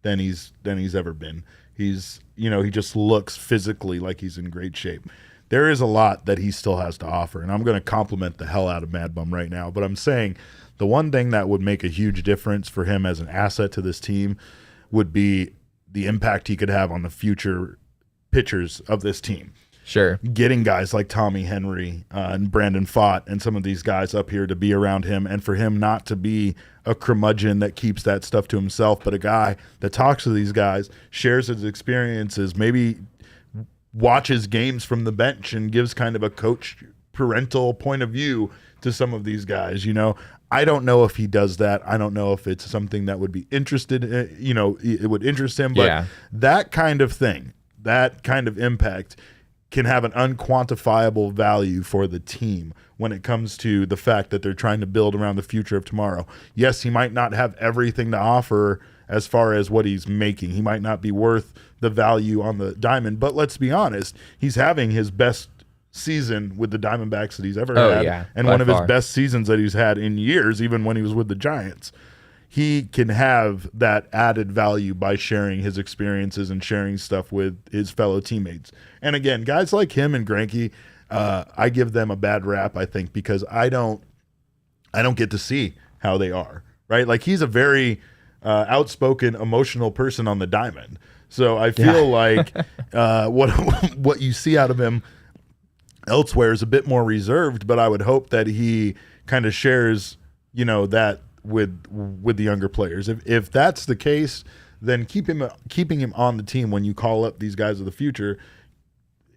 than he's ever been. He's, he just looks physically like he's in great shape. There is a lot that he still has to offer, and I'm going to compliment the hell out of Mad Bum right now. But I'm saying the one thing that would make a huge difference for him as an asset to this team would be the impact he could have on the future pitchers of this team. Sure. Getting guys like Tommy Henry and Brandon Pfaadt and some of these guys up here to be around him, and for him not to be a curmudgeon that keeps that stuff to himself, but a guy that talks to these guys, shares his experiences, maybe watches games from the bench and gives kind of a coach parental point of view to some of these guys. I don't know if he does that. I don't know if it's something that would be interested in, it would interest him, but that kind of thing, that kind of impact can have an unquantifiable value for the team when it comes to the fact that they're trying to build around the future of tomorrow. Yes, he might not have everything to offer as far as what he's making. He might not be worth the value on the diamond, but let's be honest, he's having his best season with the Diamondbacks that he's ever had, and one of his best seasons that he's had in years, even when he was with the Giants. He can have that added value by sharing his experiences and sharing stuff with his fellow teammates. And again, guys like him and Greinke, I give them a bad rap, I think, because I don't get to see how they are, right? Like, he's a very outspoken, emotional person on the diamond. So I feel like what you see out of him elsewhere is a bit more reserved, but I would hope that he kind of shares, that with the younger players. If that's the case, then keeping him on the team when you call up these guys of the future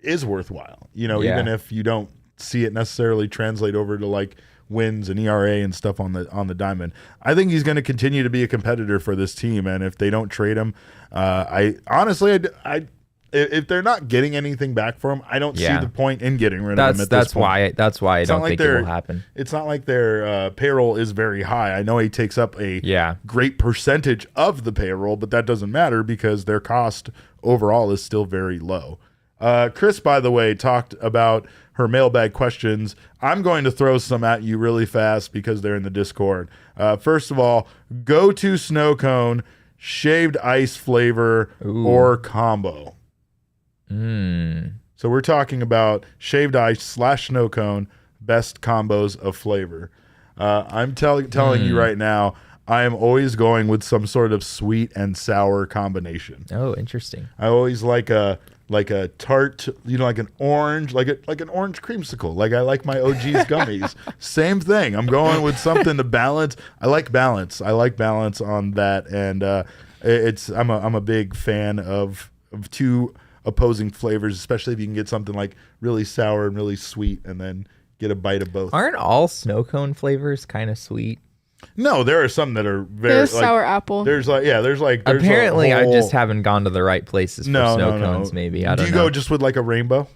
is worthwhile. Even if you don't see it necessarily translate over to like wins and ERA and stuff on the diamond. I think he's going to continue to be a competitor for this team, and if they don't trade him, I honestly if they're not getting anything back for him, I don't see the point in getting rid of him at this point. That's why I don't think it will happen. It's not like their payroll is very high. I know he takes up a great percentage of the payroll, but that doesn't matter because their cost overall is still very low. Chris, by the way, talked about her mailbag questions. I'm going to throw some at you really fast because they're in the Discord. First of all, go-to snow cone, shaved ice flavor, or combo. So we're talking about shaved ice / snow cone, best combos of flavor. I'm telling you right now, I am always going with some sort of sweet and sour combination. Oh, interesting. I always like a tart, like an orange, like an orange creamsicle. Like I like my OG's gummies. Same thing. I'm going with something to balance. I like balance on that, and I'm a big fan of two opposing flavors, especially if you can get something like really sour and really sweet, and then get a bite of both. Aren't all snow cone flavors kind of sweet? No, there are some that are very. There's sour apple. There's apparently I just haven't gone to the right places for snow cones. Maybe I don't know. Do you go just with like a rainbow?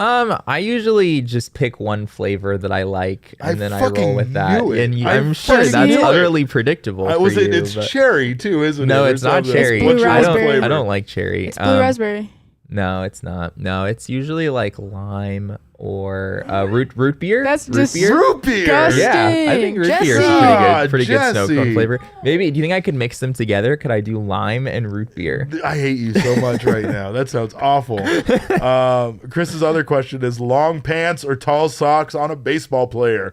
I usually just pick one flavor that I like, and then I roll with that. And I'm sure that's utterly predictable. It's cherry too, isn't it? No, it's not cherry. Blue raspberry. I don't like cherry. It's blue raspberry. No, it's not. No, it's usually like lime or root beer. That's root beer. Root beer. Disgusting. Yeah, I think root beer is pretty good snow cone flavor. Maybe, do you think I could mix them together? Could I do lime and root beer? I hate you so much right now. That sounds awful. Chris's other question is long pants or tall socks on a baseball player?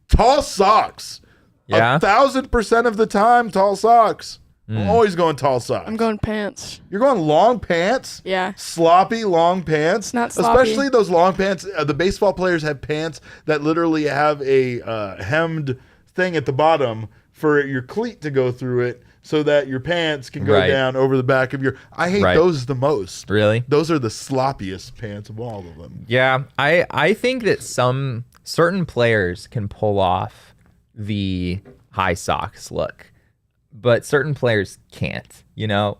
Tall socks. Yeah. 1,000% of the time, tall socks. I'm always going tall socks. I'm going pants. You're going long pants? Yeah. Sloppy long pants? It's not sloppy. Especially those long pants. The baseball players have pants that literally have a hemmed thing at the bottom for your cleat to go through it so that your pants can go down over the back of your... I hate those the most. Really? Those are the sloppiest pants of all of them. Yeah. I think that certain players can pull off the high socks look, but certain players can't,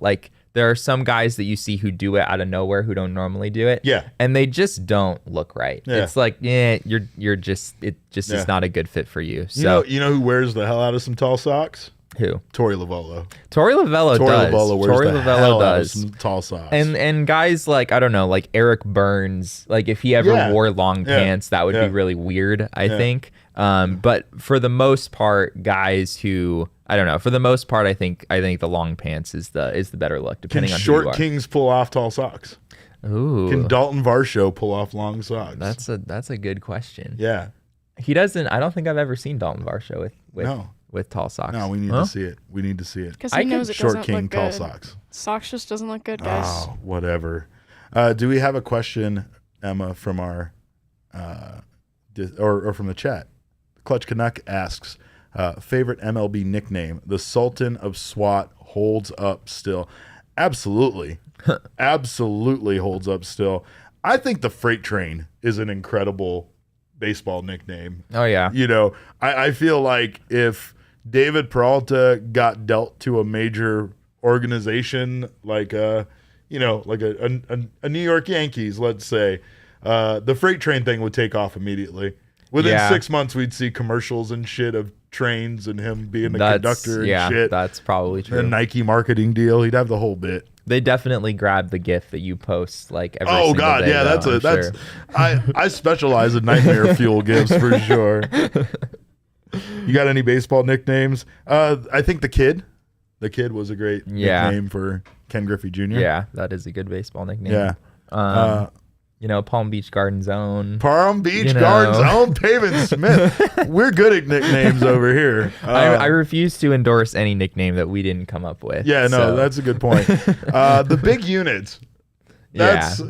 like there are some guys that you see who do it out of nowhere who don't normally do it. Yeah. And they just don't look right. Yeah. It's like, you're just is not a good fit for you. So you know who wears the hell out of some tall socks? Who? Torey Lovullo. Torey Lovullo does. Torey Lovullo does. Some tall socks. And guys like, I don't know, like Eric Burns, like if he ever wore long pants, that would be really weird, I think. But for the most part, guys who, I don't know, for the most part, I think the long pants is the better look, depending on who you are. Short Kings pull off tall socks? Ooh. Can Dalton Varsho pull off long socks? That's a good question. Yeah. He doesn't. I don't think I've ever seen Dalton Varsho with tall socks. No, we need to see it. We need to see it. Because he knows it Short doesn't King look tall good. socks. Socks just doesn't look good, guys. Oh, whatever. Do we have a question, Emma, from our or from the chat? Clutch Canuck asks, favorite MLB nickname? The Sultan of SWAT holds up still. Absolutely. Absolutely holds up still. I think the Freight Train is an incredible baseball nickname. Oh, yeah. I feel like if David Peralta got dealt to a major organization like a New York Yankees, let's say, the Freight Train thing would take off immediately. Within 6 months, we'd see commercials and shit of trains and him being the conductor and shit. That's probably true. A Nike marketing deal. He'd have the whole bit. They definitely grab the GIF that you post like every single day. Oh God, yeah, though, I specialize in nightmare fuel gifts for sure. You got any baseball nicknames? I think the Kid was a great nickname for Ken Griffey Jr. Yeah, that is a good baseball nickname. Yeah. Palm Beach Garden Zone. Palm Beach Garden Zone, Pavin Smith. We're good at nicknames over here. I refuse to endorse any nickname that we didn't come up with. Yeah, no, that's a good point. The Big Unit. That's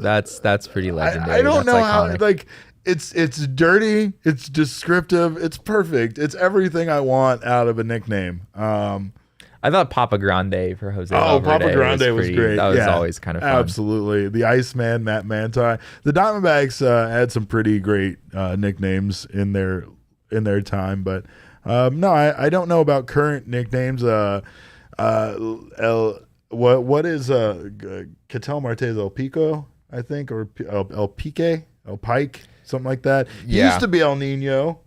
pretty legendary. I don't know iconic. how it's dirty, it's descriptive, it's perfect. It's everything I want out of a nickname. I thought Papa Grande for Jose Valverde. Papa Grande was great. That was always kind of fun. Absolutely. The Iceman, Matt Manti. The Diamondbacks had some pretty great nicknames in their time, but no, I don't know about current nicknames. What is Ketel Martes El Pico, I think, or El Pique, El Pike, something like that. He used to be El Nino.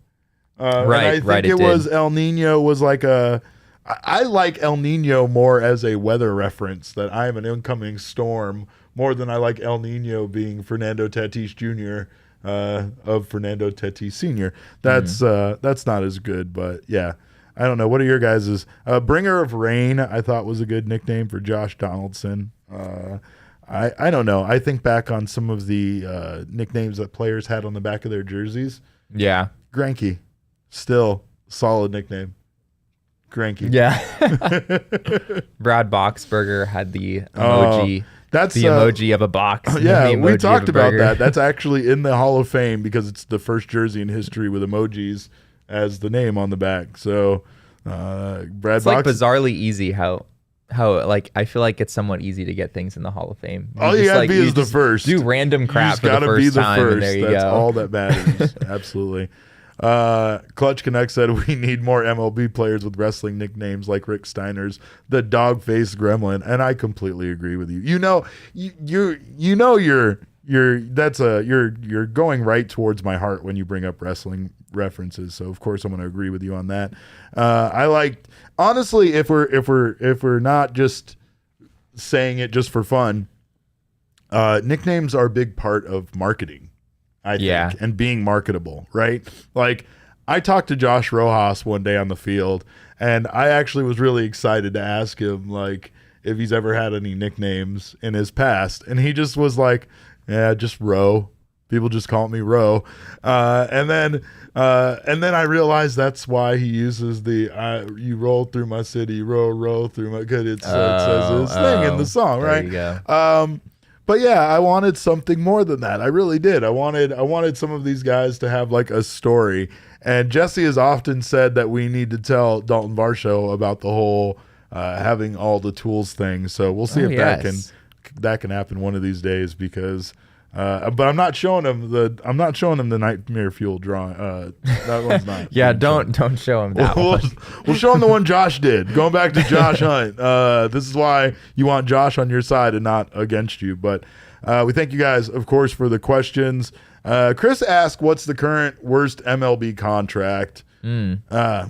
Right, and I think it was El Nino was like a... I like El Nino more as a weather reference, that I am an incoming storm, more than I like El Nino being Fernando Tatis Jr. Of Fernando Tatis Sr. That's not as good, but yeah. I don't know. What are your guys's? Bringer of Rain, I thought was a good nickname for Josh Donaldson. I don't know. I think back on some of the nicknames that players had on the back of their jerseys. Yeah. Granky, still solid nickname. Granky. Yeah. Brad Boxberger had the emoji. That's the emoji of a box. Yeah, we talked about that. That's actually in the Hall of Fame because it's the first jersey in history with emojis as the name on the back. So, Brad it's like bizarrely easy how like I feel like it's somewhat easy to get things in the Hall of Fame. All you gotta be is the first. Do random crap for the first be the time. First. And there you That's go. all that matters. Absolutely. Clutch Connect said we need more MLB players with wrestling nicknames like Rick Steiner's the dog-faced gremlin, and I completely agree with you. You're going right towards my heart when you bring up wrestling references. So of course I'm going to agree with you on that. I like, honestly, if we're not just saying it just for fun, nicknames are a big part of marketing. I think, and being marketable, right? Like, I talked to Josh Rojas one day on the field, and I actually was really excited to ask him, like, if he's ever had any nicknames in his past. And he just was like, yeah, just Ro, People just call me Ro. And then I realized that's why he uses the you roll through my city, roll through my good. It says his thing in the song, right? There you go. But yeah, I wanted something more than that. I really did. I wanted some of these guys to have like a story. And Jesse has often said that we need to tell Dalton Varsho about the whole having all the tools thing. So we'll see if that can happen one of these days because. But I'm not showing him the Nightmare Fuel drawing. That one's not. Yeah, don't show him that one. We'll show him the one Josh did. Going back to Josh Hunt. This is why you want Josh on your side and not against you. But we thank you guys, of course, for the questions. Chris asked, "What's the current worst MLB contract?" I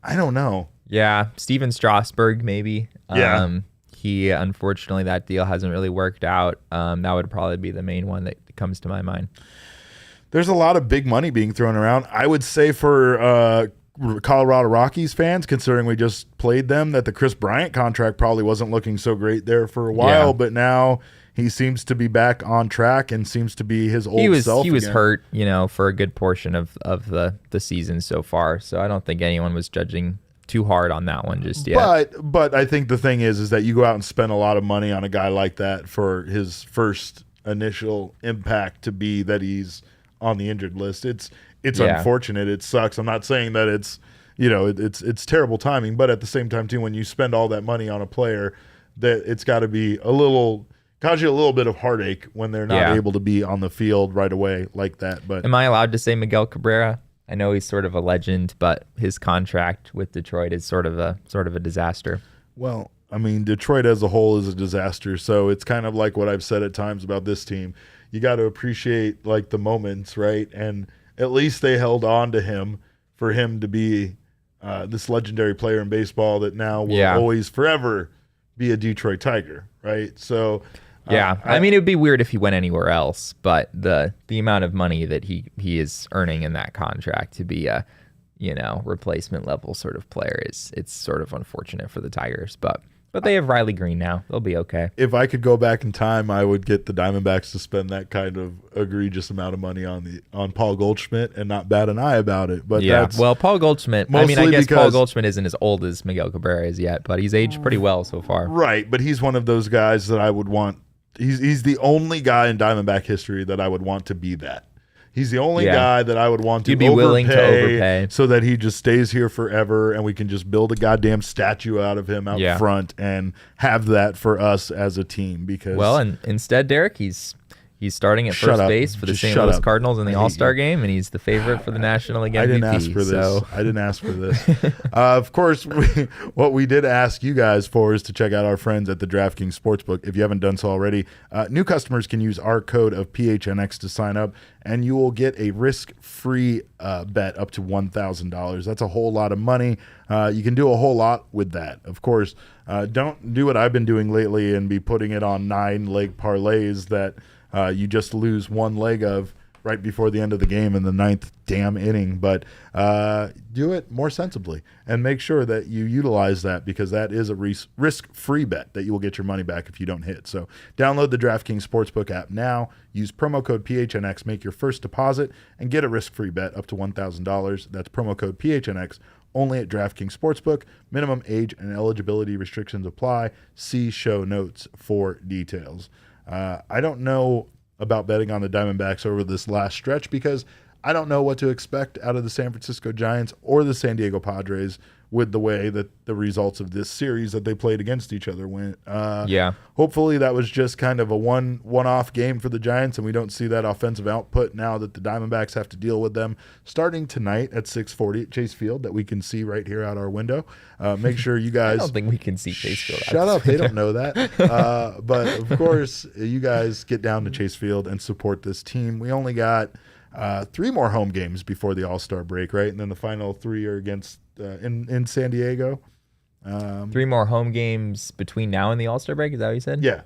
don't know. Yeah, Steven Strasburg maybe. Yeah. He unfortunately that deal hasn't really worked out. That would probably be the main one that comes to my mind. There's a lot of big money being thrown around. I would say for Colorado Rockies fans, considering we just played them, that the Chris Bryant contract probably wasn't looking so great there for a while, but now he seems to be back on track and seems to be his old self. He was again. hurt, for a good portion of the season so far. So I don't think anyone was judging too hard on that one just yet. But I think the thing is that you go out and spend a lot of money on a guy like that for his first initial impact to be that he's on the injured list. It's unfortunate. It sucks. I'm not saying that it's it's terrible timing, but at the same time too, when you spend all that money on a player, that it's got to be cause you a little bit of heartache when they're not able to be on the field right away like that. But am I allowed to say Miguel Cabrera? I know he's sort of a legend, but his contract with Detroit is sort of a disaster. Well, I mean, Detroit as a whole is a disaster. So it's kind of like what I've said at times about this team. You got to appreciate like the moments, right? And at least they held on to him for him to be this legendary player in baseball that now will always forever be a Detroit Tiger, right? So. I mean, it would be weird if he went anywhere else, but the amount of money that he is earning in that contract to be a, replacement level sort of player it's sort of unfortunate for the Tigers, but they have Riley Green now. They'll be okay. If I could go back in time, I would get the Diamondbacks to spend that kind of egregious amount of money on Paul Goldschmidt and not bat an eye about it. But Paul Goldschmidt, I guess Paul Goldschmidt isn't as old as Miguel Cabrera is yet, but he's aged pretty well so far. Right, but he's one of those guys that I would want. He's the only guy in Diamondback history that I would want to be that. He's the only guy that I would want to You'd be willing to overpay so that he just stays here forever and we can just build a goddamn statue out of him out front and have that for us as a team. Because and instead, Derek, he's starting at first base for the St. Louis Cardinals in the All-Star game, and he's the favorite for the National League MVP. I didn't ask for this. I didn't ask for this. Of course, what we did ask you guys for is to check out our friends at the DraftKings Sportsbook. If you haven't done so already, new customers can use our code of PHNX to sign up, and you will get a risk-free bet up to $1,000. That's a whole lot of money. You can do a whole lot with that. Of course, don't do what I've been doing lately and be putting it on 9-leg parlays that you just lose one leg of right before the end of the game in the 9th damn inning. But do it more sensibly and make sure that you utilize that, because that is a risk-free bet that you will get your money back if you don't hit. So download the DraftKings Sportsbook app now. Use promo code PHNX, make your first deposit, and get a risk-free bet up to $1,000. That's promo code PHNX. Only at DraftKings Sportsbook. Minimum age and eligibility restrictions apply. See show notes for details. I don't know about betting on the Diamondbacks over this last stretch because I don't know what to expect out of the San Francisco Giants or the San Diego Padres with the way that the results of this series that they played against each other went. Hopefully that was just kind of a one-off game for the Giants, and we don't see that offensive output now that the Diamondbacks have to deal with them starting tonight at 6:40 at Chase Field that we can see right here out our window. Make sure you guys... I don't think we can see Chase Field. Shut up. They don't know that. But, of course, you guys get down to Chase Field and support this team. We only got 3 more home games before the All-Star break, right? And then the final 3 are against in San Diego. 3 more home games between now and the All-Star break. Is that what you said? Yeah.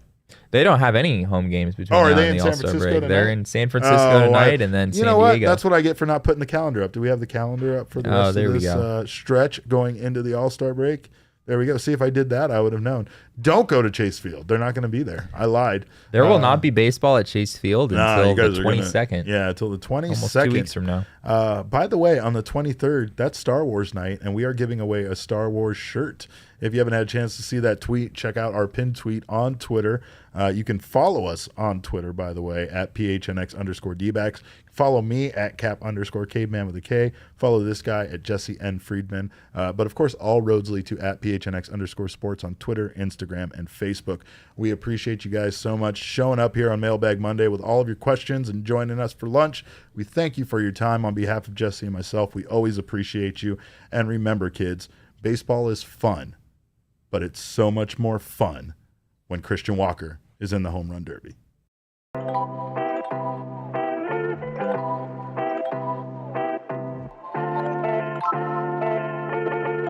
They don't have any home games between now and the All-Star break. Tonight? They're in San Francisco tonight and then San Diego. You know what? That's what I get for not putting the calendar up. Do we have the calendar up for the rest of this stretch going into the All-Star break? There we go. See, if I did that, I would have known. Don't go to Chase Field. They're not going to be there. I lied. There will not be baseball at Chase Field until the 22nd. Yeah, until the 22nd. Almost 2 weeks from now. By the way, on the 23rd, that's Star Wars night, and we are giving away a Star Wars shirt. If you haven't had a chance to see that tweet, check out our pinned tweet on Twitter. You can follow us on Twitter, by the way, at PHNX_DBacks. Follow me at Cap_Caveman with a K. Follow this guy at Jesse N. Friedman. But of course, all roads lead to at PHNX_sports on Twitter, Instagram, and Facebook. We appreciate you guys so much showing up here on Mailbag Monday with all of your questions and joining us for lunch. We thank you for your time. On behalf of Jesse and myself, we always appreciate you. And remember, kids, baseball is fun, but it's so much more fun when Christian Walker is in the home run derby.